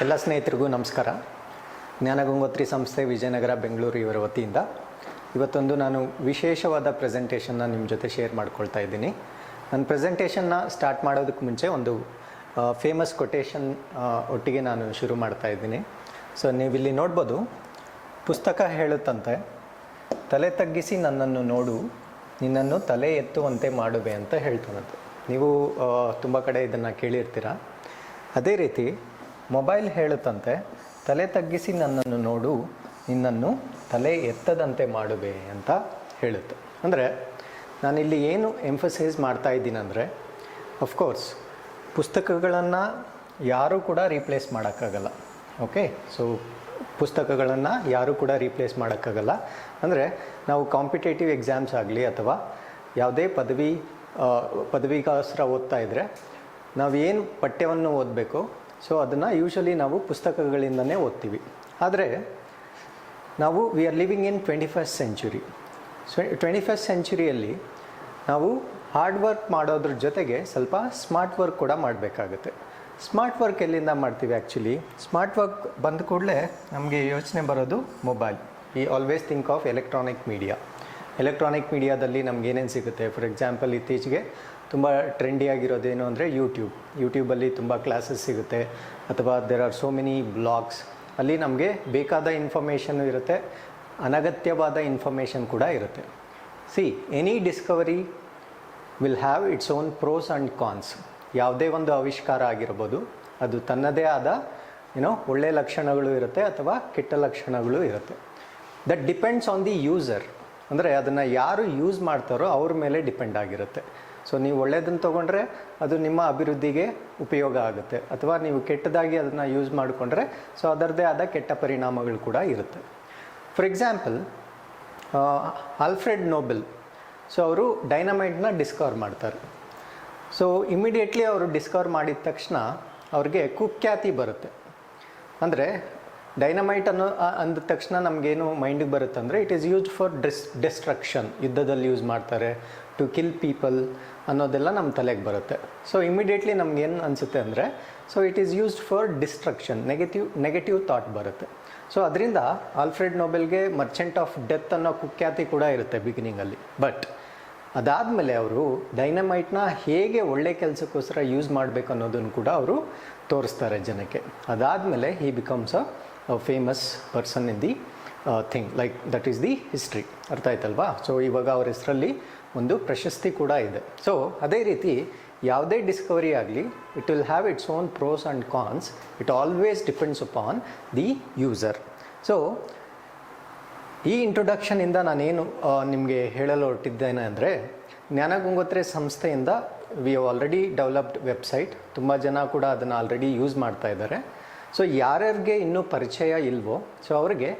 ಎಲ್ಲ ಸ್ನೇಹಿತರಿಗೂ ನಮಸ್ಕಾರ. ಜ್ಞಾನಗಂಗೋತ್ರಿ ಸಂಸ್ಥೆ ವಿಜಯನಗರ ಬೆಂಗಳೂರು ಇವರ ವತಿಯಿಂದ ಇವತ್ತೊಂದು ನಾನು ವಿಶೇಷವಾದ ಪ್ರೆಸೆಂಟೇಷನ್ನ ನಿಮ್ಮ ಜೊತೆ ಶೇರ್ ಮಾಡ್ಕೊಳ್ತಾ ಇದ್ದೀನಿ. ನನ್ನ ಪ್ರೆಸೆಂಟೇಷನ್ನ ಸ್ಟಾರ್ಟ್ ಮಾಡೋದಕ್ಕೆ ಮುಂಚೆ ಒಂದು ಫೇಮಸ್ ಕೊಟೇಶನ್ ಒಟ್ಟಿಗೆ ನಾನು ಶುರು ಮಾಡ್ತಾ ಇದ್ದೀನಿ. ಸೊ ನೀವಿಲ್ಲಿ ನೋಡ್ಬೋದು, ಪುಸ್ತಕ ಹೇಳುತ್ತಂತೆ, ತಲೆ ತಗ್ಗಿಸಿ ನನ್ನನ್ನು ನೋಡು, ನಿನ್ನನ್ನು ತಲೆ ಎತ್ತುವಂತೆ ಮಾಡುವೆ ಅಂತ ಹೇಳ್ತಾನಂತೆ. ನೀವು ತುಂಬ ಕಡೆ ಇದನ್ನು ಕೇಳಿರ್ತೀರ. ಅದೇ ರೀತಿ ಮೊಬೈಲ್ ಹೇಳುತ್ತಂತೆ, ತಲೆ ತಗ್ಗಿಸಿ ನನ್ನನ್ನು ನೋಡು, ನಿನ್ನನ್ನು ತಲೆ ಎತ್ತದಂತೆ ಮಾಡುವೆ ಅಂತ ಹೇಳುತ್ತೆ. ಅಂದರೆ ನಾನಿಲ್ಲಿ ಏನು ಎಂಫಸೈಸ್ ಮಾಡ್ತಾ ಇದ್ದೀನಿ ಅಂದರೆ, ಅಫ್ಕೋರ್ಸ್ ಪುಸ್ತಕಗಳನ್ನು ಯಾರೂ ಕೂಡ ರೀಪ್ಲೇಸ್ ಮಾಡೋಕ್ಕಾಗಲ್ಲ. ಓಕೆ, ಸೊ ಪುಸ್ತಕಗಳನ್ನು ಯಾರೂ ಕೂಡ ರೀಪ್ಲೇಸ್ ಮಾಡೋಕ್ಕಾಗಲ್ಲ. ಅಂದರೆ ನಾವು ಕಾಂಪಿಟೇಟಿವ್ ಎಕ್ಸಾಮ್ಸ್ ಆಗಲಿ ಅಥವಾ ಯಾವುದೇ ಪದವಿಗೋಸ್ಕರ ಓದ್ತಾ ಇದ್ದರೆ ನಾವೇನು ಪಠ್ಯವನ್ನು ಓದಬೇಕು, ಸೊ ಅದನ್ನು ಯೂಶ್ವಲಿ ನಾವು ಪುಸ್ತಕಗಳಿಂದನೇ ಓದ್ತೀವಿ. ಆದರೆ ನಾವು we are living in 21st century. 21st ಸೆಂಚುರಿಯಲ್ಲಿ ನಾವು ಹಾರ್ಡ್ ವರ್ಕ್ ಮಾಡೋದ್ರ ಜೊತೆಗೆ ಸ್ವಲ್ಪ ಸ್ಮಾರ್ಟ್ ವರ್ಕ್ ಕೂಡ ಮಾಡಬೇಕಾಗುತ್ತೆ. ಸ್ಮಾರ್ಟ್ ವರ್ಕ್ ಎಲ್ಲಿಂದ ಮಾಡ್ತೀವಿ? ಆ್ಯಕ್ಚುಲಿ ಸ್ಮಾರ್ಟ್ ವರ್ಕ್ ಬಂದ ಕೂಡಲೇ ನಮಗೆ ಯೋಚನೆ ಬರೋದು mobile. We always think of electronic media. Electronic ಮೀಡಿಯಾದಲ್ಲಿ ನಮ್ಗೆ ಏನೇನು ಸಿಗುತ್ತೆ? ಫಾರ್ ಎಕ್ಸಾಂಪಲ್, ಇತ್ತೀಚೆಗೆ ತುಂಬ ಟ್ರೆಂಡಿಯಾಗಿರೋದೇನು ಅಂದರೆ ಯೂಟ್ಯೂಬಲ್ಲಿ ತುಂಬ ಕ್ಲಾಸಸ್ ಸಿಗುತ್ತೆ, ಅಥವಾ there are so many blogs. ಅಲ್ಲಿ ನಮಗೆ ಬೇಕಾದ ಇನ್ಫಾರ್ಮೇಷನ್ ಇರುತ್ತೆ, ಅನಗತ್ಯವಾದ ಇನ್ಫಾರ್ಮೇಷನ್ ಕೂಡ ಇರುತ್ತೆ. Any discovery will have its own pros and cons. ಯಾವುದೇ ಒಂದು ಆವಿಷ್ಕಾರ ಆಗಿರ್ಬೋದು, ಅದು ತನ್ನದೇ ಆದ ಒಳ್ಳೆಯ ಲಕ್ಷಣಗಳು ಇರುತ್ತೆ ಅಥವಾ ಕೆಟ್ಟ ಲಕ್ಷಣಗಳು ಇರುತ್ತೆ. That depends on the user. ಅಂದರೆ ಅದನ್ನು ಯಾರು ಯೂಸ್ ಮಾಡ್ತಾರೋ ಅವ್ರ ಮೇಲೆ ಡಿಪೆಂಡ್ ಆಗಿರುತ್ತೆ. ಸೊ ನೀವು ಒಳ್ಳೆಯದನ್ನು ತೊಗೊಂಡ್ರೆ ಅದು ನಿಮ್ಮ ಅಭಿವೃದ್ಧಿಗೆ ಉಪಯೋಗ ಆಗುತ್ತೆ, ಅಥವಾ ನೀವು ಕೆಟ್ಟದಾಗಿ ಅದನ್ನು ಯೂಸ್ ಮಾಡಿಕೊಂಡ್ರೆ ಸೊ ಅದರದ್ದೇ ಆದ ಕೆಟ್ಟ ಪರಿಣಾಮಗಳು ಕೂಡ ಇರುತ್ತೆ. For example, Alfred Nobel, so ಅವರು ಡೈನಮೈಟ್ನ ಡಿಸ್ಕವರ್ ಮಾಡ್ತಾರೆ. ಸೊ ಇಮಿಡಿಯೇಟ್ಲಿ ಅವರು ಡಿಸ್ಕವರ್ ಮಾಡಿದ ತಕ್ಷಣ ಅವ್ರಿಗೆ ಕುಖ್ಯಾತಿ ಬರುತ್ತೆ. ಅಂದರೆ ಡೈನಮೈಟ್ ಅಂದ ತಕ್ಷಣ ನಮಗೇನು ಮೈಂಡಿಗೆ ಬರುತ್ತೆ ಅಂದರೆ, it is used for destruction. ಯುದ್ಧದಲ್ಲಿ ಯೂಸ್ ಮಾಡ್ತಾರೆ, ಟು ಕಿಲ್ ಪೀಪಲ್ ಅನ್ನೋದೆಲ್ಲ ನಮ್ಮ ತಲೆಗೆ ಬರುತ್ತೆ. ಸೊ ಇಮಿಡಿಯೇಟ್ಲಿ ನಮಗೇನು ಅನಿಸುತ್ತೆ ಅಂದರೆ, so it is used for destruction, negative thought ಬರುತ್ತೆ. ಸೊ ಅದರಿಂದ ಆಲ್ಫ್ರೆಡ್ ನೋಬೆಲ್ಗೆ ಮರ್ಚೆಂಟ್ ಆಫ್ ಡೆತ್ ಅನ್ನೋ ಕುಖ್ಯಾತಿ ಕೂಡ ಇರುತ್ತೆ ಬಿಗಿನಿಂಗಲ್ಲಿ. ಬಟ್ ಅದಾದಮೇಲೆ ಅವರು ಡೈನಮೈಟ್ನ ಹೇಗೆ ಒಳ್ಳೆ ಕೆಲಸಕ್ಕೋಸ್ಕರ ಯೂಸ್ ಮಾಡಬೇಕು ಅನ್ನೋದನ್ನು ಕೂಡ ಅವರು ತೋರಿಸ್ತಾರೆ ಜನಕ್ಕೆ. ಅದಾದಮೇಲೆ he becomes a famous person in the thing, like that is the history. ಅರ್ಥ ಆಯ್ತಲ್ವಾ? ಸೊ ಇವಾಗ ಅವ್ರ ಹೆಸರಲ್ಲಿ ಒಂದು ಪ್ರಶಸ್ತಿ ಕೂಡ ಇದೆ. ಸೊ ಅದೇ ರೀತಿ ಯಾವುದೇ ಡಿಸ್ಕವರಿ ಆಗಲಿ, it will have its own pros and cons. It always depends upon the user. So ಈ ಇಂಟ್ರೊಡಕ್ಷನಿಂದ ನಾನೇನು ನಿಮಗೆ ಹೇಳಲು ಹೊರಟಿದ್ದೇನೆ ಅಂದರೆ, ಜ್ಞಾನಗಂಗೋತ್ರಿ ಸಂಸ್ಥೆಯಿಂದ we have already developed website. ತುಂಬ ಜನ ಕೂಡ ಅದನ್ನು ಆಲ್ರೆಡಿ ಯೂಸ್ ಮಾಡ್ತಾ ಇದ್ದಾರೆ. ಸೊ ಯಾರ್ಯಾರಿಗೆ ಇನ್ನೂ ಪರಿಚಯ ಇಲ್ವೋ, ಸೊ ಅವರಿಗೆ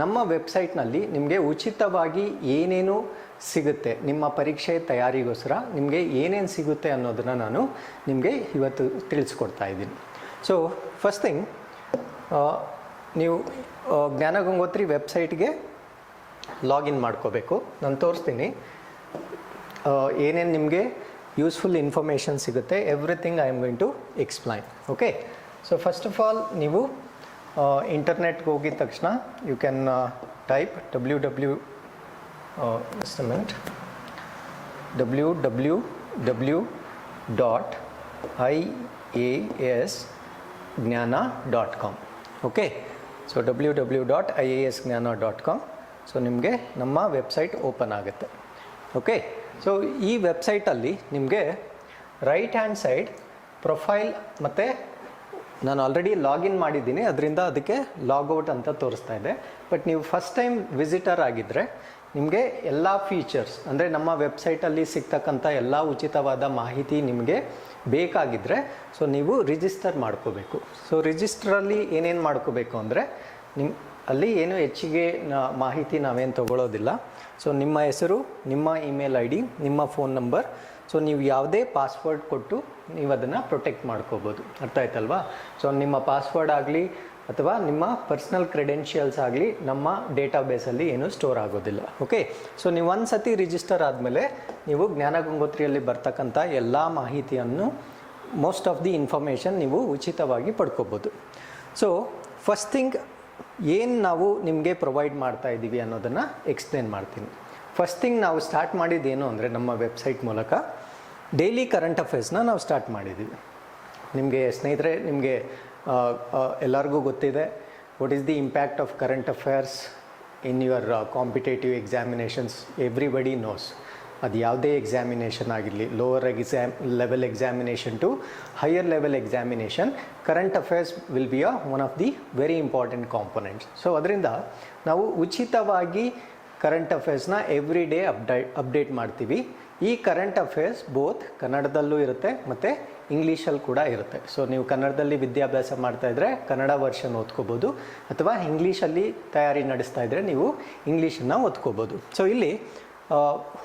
ನಮ್ಮ ವೆಬ್ಸೈಟ್ನಲ್ಲಿ ನಿಮಗೆ ಉಚಿತವಾಗಿ ಏನೇನು ಸಿಗುತ್ತೆ, ನಿಮ್ಮ ಪರೀಕ್ಷೆ ತಯಾರಿಗೋಸ್ಕರ ನಿಮಗೆ ಏನೇನು ಸಿಗುತ್ತೆ ಅನ್ನೋದನ್ನು ನಾನು ನಿಮಗೆ ಇವತ್ತು ತಿಳಿಸ್ಕೊಡ್ತಾ ಇದ್ದೀನಿ. ಸೊ ಫಸ್ಟ್ ಥಿಂಗ್, ನೀವು ಜ್ಞಾನಗಂಗೋತ್ರಿ ವೆಬ್ಸೈಟ್ಗೆ ಲಾಗಿನ್ ಮಾಡ್ಕೋಬೇಕು. ನಾನು ತೋರಿಸ್ತೀನಿ ಏನೇನು ನಿಮಗೆ ಯೂಸ್ಫುಲ್ ಇನ್ಫಾರ್ಮೇಷನ್ ಸಿಗುತ್ತೆ. Everything I am going to explain. Okay, so first of all ನೀವು ಇಂಟರ್ನೆಟ್ಗೆ ಹೋಗಿದ ತಕ್ಷಣ you can type www.iasgnana.com. Okay, so www.iasgnana.com. So ನಿಮಗೆ ನಮ್ಮ ವೆಬ್ಸೈಟ್ ಓಪನ್ ಆಗುತ್ತೆ. ಓಕೆ, ಸೊ ಈ ವೆಬ್ಸೈಟಲ್ಲಿ ನಿಮಗೆ ರೈಟ್ ಹ್ಯಾಂಡ್ ಸೈಡ್ ಪ್ರೊಫೈಲ್, ಮತ್ತು ನಾನು ಆಲ್ರೆಡಿ ಲಾಗಿನ್ ಮಾಡಿದ್ದೀನಿ, ಅದರಿಂದ ಅದಕ್ಕೆ ಲಾಗೌಟ್ ಅಂತ ತೋರಿಸ್ತಾ ಇದೆ. ಬಟ್ ನೀವು ಫಸ್ಟ್ ಟೈಮ್ ವಿಸಿಟರ್ ಆಗಿದ್ದರೆ ನಿಮಗೆ ಎಲ್ಲ ಫೀಚರ್ಸ್, ಅಂದರೆ ನಮ್ಮ ವೆಬ್ಸೈಟಲ್ಲಿ ಸಿಗ್ತಕ್ಕಂಥ ಎಲ್ಲ ಉಚಿತವಾದ ಮಾಹಿತಿ ನಿಮಗೆ ಬೇಕಾಗಿದ್ದರೆ ಸೊ ನೀವು ರಿಜಿಸ್ಟರ್ ಮಾಡ್ಕೋಬೇಕು. ಸೊ ರಿಜಿಸ್ಟರಲ್ಲಿ ಏನೇನು ಮಾಡ್ಕೋಬೇಕು ಅಂದರೆ, ಅಲ್ಲಿ ಏನು ಹೆಚ್ಚಿಗೆ ಮಾಹಿತಿ ನಾವೇನು ತೊಗೊಳ್ಳೋದಿಲ್ಲ. ಸೊ ನಿಮ್ಮ ಹೆಸರು, ನಿಮ್ಮ ಇಮೇಲ್ ಐ ಡಿ, ನಿಮ್ಮ ಫೋನ್ ನಂಬರ್, ಸೊ ನೀವು ಯಾವುದೇ ಪಾಸ್ವರ್ಡ್ ಕೊಟ್ಟು ನೀವು ಅದನ್ನು ಪ್ರೊಟೆಕ್ಟ್ ಮಾಡ್ಕೋಬೋದು. ಅರ್ಥ ಆಯ್ತಲ್ವಾ? ಸೊ ನಿಮ್ಮ ಪಾಸ್ವರ್ಡ್ ಆಗಲಿ ಅಥವಾ ನಿಮ್ಮ ಪರ್ಸ್ನಲ್ ಕ್ರೆಡೆನ್ಷಿಯಲ್ಸ್ ಆಗಲಿ ನಮ್ಮ ಡೇಟಾಬೇಸಲ್ಲಿ ಏನೂ ಸ್ಟೋರ್ ಆಗೋದಿಲ್ಲ. ಓಕೆ, ಸೊ ನೀವು ಒಂದು ಸತಿ ರಿಜಿಸ್ಟರ್ ಆದಮೇಲೆ ನೀವು ಜ್ಞಾನಗಂಗೋತ್ರಿಯಲ್ಲಿ ಬರ್ತಕ್ಕಂಥ ಎಲ್ಲ ಮಾಹಿತಿಯನ್ನು, ಮೋಸ್ಟ್ ಆಫ್ ದಿ ಇನ್ಫಾರ್ಮೇಷನ್ ನೀವು ಉಚಿತವಾಗಿ ಪಡ್ಕೋಬೋದು. ಸೊ ಫಸ್ಟ್ ಥಿಂಗ್ ಏನು ನಾವು ನಿಮಗೆ ಪ್ರೊವೈಡ್ ಮಾಡ್ತಾ ಇದ್ದೀವಿ ಅನ್ನೋದನ್ನು ಎಕ್ಸ್ಪ್ಲೇನ್ ಮಾಡ್ತೀನಿ. ಫಸ್ಟ್ ಥಿಂಗ್ ನಾವು ಸ್ಟಾರ್ಟ್ ಮಾಡಿದ್ದೇನು ಅಂದರೆ ನಮ್ಮ ವೆಬ್ಸೈಟ್ ಮೂಲಕ ಡೈಲಿ ಕರೆಂಟ್ ಅಫೇರ್ಸ್ನ ನಾವು ಸ್ಟಾರ್ಟ್ ಮಾಡಿದ್ದೀವಿ. ನಿಮಗೆ ಸ್ನೇಹಿತರೆ, ನಿಮಗೆ ಎಲ್ಲರಿಗೂ ಗೊತ್ತಿದೆ what is the impact of current affairs in your competitive examinations. Everybody knows. ಅದು ಯಾವುದೇ ಎಕ್ಸಾಮಿನೇಷನ್ ಆಗಿರಲಿ, lower level examination to higher level examination, current affairs will be one of the very important components. So ಅದರಿಂದ ನಾವು ಉಚಿತವಾಗಿ current ಅಫೇರ್ಸ್ನ every day update ಮಾಡ್ತೀವಿ. ಈ current affairs both ಕನ್ನಡದಲ್ಲೂ ಇರುತ್ತೆ ಮತ್ತು ಇಂಗ್ಲೀಷಲ್ಲಿ ಕೂಡ ಇರುತ್ತೆ. ಸೊ ನೀವು ಕನ್ನಡದಲ್ಲಿ ವಿದ್ಯಾಭ್ಯಾಸ ಮಾಡ್ತಾಯಿದ್ರೆ ಕನ್ನಡ ವರ್ಷನ್ ಓದ್ಕೋಬೋದು, ಅಥವಾ ಇಂಗ್ಲೀಷಲ್ಲಿ ತಯಾರಿ ನಡೆಸ್ತಾ ಇದ್ದರೆ ನೀವು ಇಂಗ್ಲೀಷನ್ನು ಓದ್ಕೋಬೋದು. ಸೊ ಇಲ್ಲಿ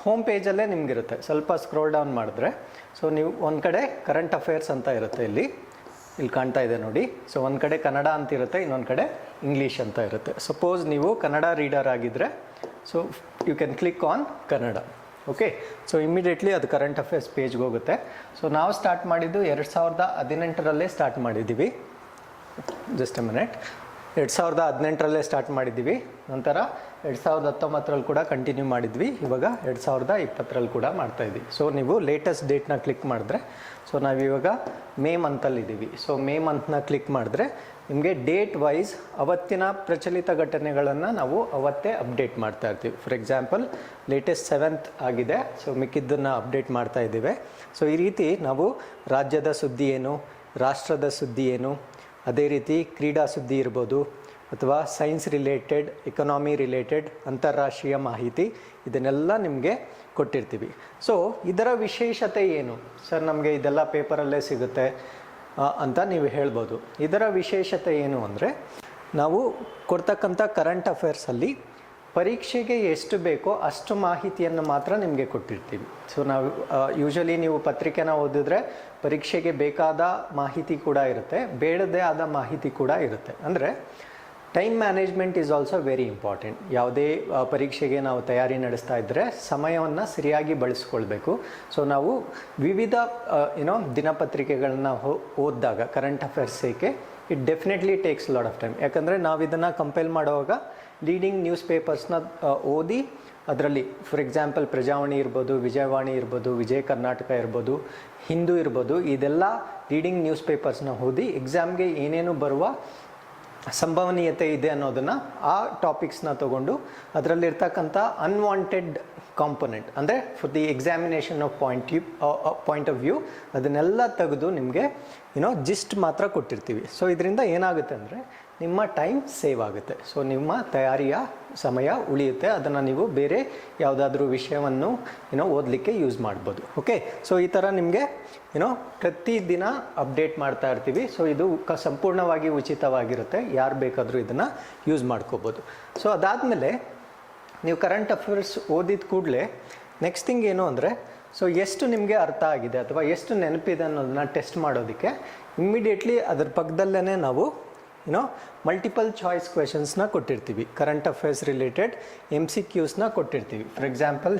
ಹೋಮ್ ಪೇಜಲ್ಲೇ ನಿಮಗಿರುತ್ತೆ. ಸ್ವಲ್ಪ ಸ್ಕ್ರೋಲ್ ಡೌನ್ ಮಾಡಿದ್ರೆ ಸೊ ನೀವು ಒಂದು ಕಡೆ ಕರೆಂಟ್ ಅಫೇರ್ಸ್ ಅಂತ ಇರುತ್ತೆ, ಇಲ್ಲಿ ಕಾಣ್ತಾ ಇದೆ ನೋಡಿ. ಸೊ ಒಂದು ಕಡೆ ಕನ್ನಡ ಅಂತ ಇರುತ್ತೆ, ಇನ್ನೊಂದು ಕಡೆ ಇಂಗ್ಲೀಷ್ ಅಂತ ಇರುತ್ತೆ. ಸಪೋಸ್ ನೀವು ಕನ್ನಡ ರೀಡರ್ ಆಗಿದ್ದರೆ so you can click on Kannada. Okay, so immediately ಅದು ಕರೆಂಟ್ ಅಫೇರ್ಸ್ ಪೇಜ್ಗೆ ಹೋಗುತ್ತೆ. ಸೊ ನಾವು ಸ್ಟಾರ್ಟ್ ಮಾಡಿದ್ದು 2018ರಲ್ಲೇ ಸ್ಟಾರ್ಟ್ ಮಾಡಿದ್ದೀವಿ. Just a minute. 2018ರಲ್ಲೇ ಸ್ಟಾರ್ಟ್ ಮಾಡಿದ್ದೀವಿ. ನಂತರ 2019ರಲ್ಲಿ ಕೂಡ ಕಂಟಿನ್ಯೂ ಮಾಡಿದ್ವಿ. ಇವಾಗ 2020ರಲ್ಲಿ ಕೂಡ ಮಾಡ್ತಾಯಿದ್ವಿ. ಸೊ ನೀವು ಲೇಟೆಸ್ಟ್ ಡೇಟ್ನ ಕ್ಲಿಕ್ ಮಾಡಿದ್ರೆ ಸೊ ನಾವಿವಾಗ ಮೇ ಮಂತಲ್ಲಿದ್ದೀವಿ. ಸೊ ಮೇ ಮಂತ್ನ ಕ್ಲಿಕ್ ಮಾಡಿದ್ರೆ ನಿಮಗೆ ಡೇಟ್ ವೈಸ್ ಅವತ್ತಿನ ಪ್ರಚಲಿತ ಘಟನೆಗಳನ್ನು ನಾವು ಅವತ್ತೇ ಅಪ್ಡೇಟ್ ಮಾಡ್ತಾ ಇರ್ತೀವಿ. ಫಾರ್ ಎಕ್ಸಾಂಪಲ್ ಲೇಟೆಸ್ಟ್ 7th ಆಗಿದೆ, ಸೊ ಮಿಕ್ಕಿದ್ದನ್ನು ಅಪ್ಡೇಟ್ ಮಾಡ್ತಾ ಇದ್ದೀವಿ. ಸೊ ಈ ರೀತಿ ನಾವು ರಾಜ್ಯದ ಸುದ್ದಿ ಏನು, ರಾಷ್ಟ್ರದ ಸುದ್ದಿ ಏನು, ಅದೇ ರೀತಿ ಕ್ರೀಡಾ ಸುದ್ದಿ ಇರ್ಬೋದು, ಅಥವಾ ಸೈನ್ಸ್ ರಿಲೇಟೆಡ್, ಎಕನಾಮಿ ರಿಲೇಟೆಡ್, ಅಂತಾರಾಷ್ಟ್ರೀಯ ಮಾಹಿತಿ, ಇದನ್ನೆಲ್ಲ ನಿಮಗೆ ಕೊಟ್ಟಿರ್ತೀವಿ. ಸೊ ಇದರ ವಿಶೇಷತೆ ಏನು ಸರ್, ನಮಗೆ ಇದೆಲ್ಲ ಪೇಪರಲ್ಲೇ ಸಿಗುತ್ತೆ ಅಂತ ನೀವು ಹೇಳ್ಬೋದು. ಇದರ ವಿಶೇಷತೆ ಏನು ಅಂದರೆ, ನಾವು ಕೊಡ್ತಕ್ಕಂಥ ಕರೆಂಟ್ ಅಫೇರ್ಸಲ್ಲಿ ಪರೀಕ್ಷೆಗೆ ಎಷ್ಟು ಬೇಕೋ ಅಷ್ಟು ಮಾಹಿತಿಯನ್ನು ಮಾತ್ರ ನಿಮಗೆ ಕೊಟ್ಟಿರ್ತೀವಿ. ಸೊ ನಾವು ಯೂಶಲಿ ನೀವು ಪತ್ರಿಕೆನ ಓದಿದ್ರೆ ಪರೀಕ್ಷೆಗೆ ಬೇಕಾದ ಮಾಹಿತಿ ಕೂಡ ಇರುತ್ತೆ, ಬೇಡದೇ ಆದ ಮಾಹಿತಿ ಕೂಡ ಇರುತ್ತೆ. ಅಂದರೆ time management is also very important. ಯಾವುದೇ ಪರೀಕ್ಷೆಗೆ ನಾವು ತಯಾರಿ ನಡೆಸ್ತಾ ಇದ್ದರೆ ಸಮಯವನ್ನು ಸರಿಯಾಗಿ ಬಳಸ್ಕೊಳ್ಬೇಕು. ಸೊ ನಾವು ವಿವಿಧ ದಿನಪತ್ರಿಕೆಗಳನ್ನ ಓದಿದಾಗ ಕರೆಂಟ್ ಅಫೇರ್ಸಿಗೆ it definitely takes lot of time. ಯಾಕಂದರೆ ನಾವು ಇದನ್ನು ಕಂಪೈಲ್ ಮಾಡುವಾಗ ಲೀಡಿಂಗ್ ನ್ಯೂಸ್ ಪೇಪರ್ಸ್ನ ಓದಿ ಅದರಲ್ಲಿ ಫಾರ್ ಎಕ್ಸಾಂಪಲ್ ಪ್ರಜಾವಾಣಿ ಇರ್ಬೋದು, ವಿಜಯವಾಣಿ ಇರ್ಬೋದು, ವಿಜಯ ಕರ್ನಾಟಕ ಇರ್ಬೋದು, ಹಿಂದೂ ಇರ್ಬೋದು, ಇದೆಲ್ಲ ಲೀಡಿಂಗ್ ನ್ಯೂಸ್ ಪೇಪರ್ಸ್ನ ಓದಿ ಎಕ್ಸಾಮ್ಗೆ ಏನೇನು ಬರುವ ಸಂಭವನೀಯತೆ ಇದೆ ಅನ್ನೋದನ್ನು ಆ ಟಾಪಿಕ್ಸ್ನ ತೊಗೊಂಡು ಅದರಲ್ಲಿರ್ತಕ್ಕಂಥ ಅನ್ವಾಂಟೆಡ್ ಕಾಂಪೊನೆಂಟ್, ಅಂದರೆ for the examination of point of view ಅದನ್ನೆಲ್ಲ ತೆಗೆದು ನಿಮಗೆ ಜಿಸ್ಟ್ ಮಾತ್ರ ಕೊಟ್ಟಿರ್ತೀವಿ. ಸೊ ಇದರಿಂದ ಏನಾಗುತ್ತೆ ಅಂದರೆ ನಿಮ್ಮ ಟೈಮ್ ಸೇವ್ ಆಗುತ್ತೆ. ಸೊ ನಿಮ್ಮ ತಯಾರಿಯ ಸಮಯ ಉಳಿಯುತ್ತೆ. ಅದನ್ನು ನೀವು ಬೇರೆ ಯಾವುದಾದ್ರೂ ವಿಷಯವನ್ನು ಓದಲಿಕ್ಕೆ ಯೂಸ್ ಮಾಡ್ಬೋದು. ಓಕೆ, ಸೊ ಈ ಥರ ನಿಮಗೆ ಪ್ರತಿದಿನ ಅಪ್ಡೇಟ್ ಮಾಡ್ತಾ ಇರ್ತೀವಿ. ಸೊ ಇದು ಸಂಪೂರ್ಣವಾಗಿ ಉಚಿತವಾಗಿರುತ್ತೆ, ಯಾರು ಬೇಕಾದರೂ ಇದನ್ನು ಯೂಸ್ ಮಾಡ್ಕೋಬೋದು. ಸೊ ಅದಾದಮೇಲೆ ನೀವು ಕರೆಂಟ್ ಅಫೇರ್ಸ್ ಓದಿದ ಕೂಡಲೇ ನೆಕ್ಸ್ಟ್ ಥಿಂಗ್ ಏನು ಅಂದರೆ, ಸೊ ಎಷ್ಟು ನಿಮಗೆ ಅರ್ಥ ಆಗಿದೆ ಅಥವಾ ಎಷ್ಟು ನೆನಪಿದೆ ಅನ್ನೋದನ್ನ ಟೆಸ್ಟ್ ಮಾಡೋದಕ್ಕೆ ಇಮ್ಮಿಡಿಯೇಟ್ಲಿ ಅದರ ಪಕ್ಕದಲ್ಲೇ ನಾವು ಮಲ್ಟಿಪಲ್ ಚಾಯ್ಸ್ ಕ್ವೆಶನ್ಸ್ನ ಕೊಟ್ಟಿರ್ತೀವಿ. ಕರೆಂಟ್ ಅಫೇರ್ಸ್ ರಿಲೇಟೆಡ್ MCQsನ ಕೊಟ್ಟಿರ್ತೀವಿ. For example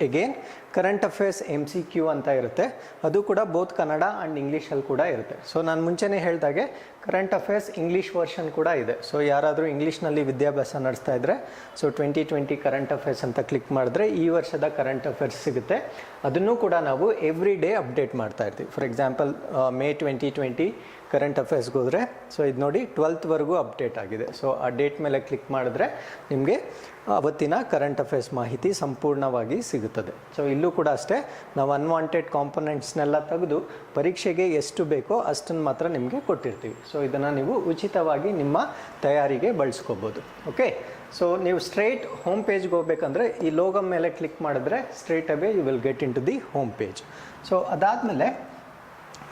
again current affairs MCQ ಅಂತ ಇರುತ್ತೆ. ಅದು ಕೂಡ ಬೋತ್ ಕನ್ನಡ ಆ್ಯಂಡ್ ಇಂಗ್ಲೀಷಲ್ಲಿ ಕೂಡ ಇರುತ್ತೆ. ಸೊ ನಾನು ಮುಂಚೆನೇ ಹೇಳಿದಾಗೆ ಕರೆಂಟ್ ಅಫೇರ್ಸ್ ಇಂಗ್ಲೀಷ್ ವರ್ಷನ್ ಕೂಡ ಇದೆ. ಸೊ ಯಾರಾದರೂ ಇಂಗ್ಲೀಷ್ನಲ್ಲಿ ವಿದ್ಯಾಭ್ಯಾಸ ನಡೆಸ್ತಾ ಇದ್ದರೆ ಸೊ 2020 ಕರೆಂಟ್ ಅಫೇರ್ಸ್ ಅಂತ ಕ್ಲಿಕ್ ಮಾಡಿದ್ರೆ ಈ ವರ್ಷದ ಕರೆಂಟ್ ಅಫೇರ್ಸ್ ಸಿಗುತ್ತೆ. ಅದನ್ನು ಕೂಡ ನಾವು ಎವ್ರಿ ಡೇ ಅಪ್ಡೇಟ್ ಮಾಡ್ತಾ ಇರ್ತೀವಿ. ಫಾರ್ ಎಕ್ಸಾಂಪಲ್ ಮೇ 2020 ಕರೆಂಟ್ ಅಫೇರ್ಸ್ಗೆ ಹೋದರೆ ಸೊ ಇದು ನೋಡಿ 12th ಅಪ್ಡೇಟ್ ಆಗಿದೆ. ಸೊ ಆ ಡೇಟ್ ಮೇಲೆ ಕ್ಲಿಕ್ ಮಾಡಿದ್ರೆ ನಿಮಗೆ ಅವತ್ತಿನ ಕರೆಂಟ್ ಅಫೇರ್ಸ್ ಮಾಹಿತಿ ಸಂಪೂರ್ಣವಾಗಿ ಸಿಗುತ್ತದೆ. ಸೊ ಇಲ್ಲೂ ಕೂಡ ಅಷ್ಟೇ, ನಾವು ಅನ್ವಾಂಟೆಡ್ ಕಾಂಪೊನೆಂಟ್ಸ್ನೆಲ್ಲ ತೆಗೆದು ಪರೀಕ್ಷೆಗೆ ಎಷ್ಟು ಬೇಕೋ ಅಷ್ಟನ್ನು ಮಾತ್ರ ನಿಮಗೆ ಕೊಟ್ಟಿರ್ತೀವಿ. ಸೊ ಇದನ್ನು ನೀವು ಉಚಿತವಾಗಿ ನಿಮ್ಮ ತಯಾರಿಗೆ ಬಳಸ್ಕೋಬೋದು. ಓಕೆ, ಸೊ ನೀವು ಸ್ಟ್ರೈಟ್ ಹೋಮ್ ಪೇಜ್ಗೆ ಹೋಗ್ಬೇಕಂದ್ರೆ ಈ ಲೋಗೋ ಮೇಲೆ ಕ್ಲಿಕ್ ಮಾಡಿದ್ರೆ straight away you will get into the home page. So ಅದಾದಮೇಲೆ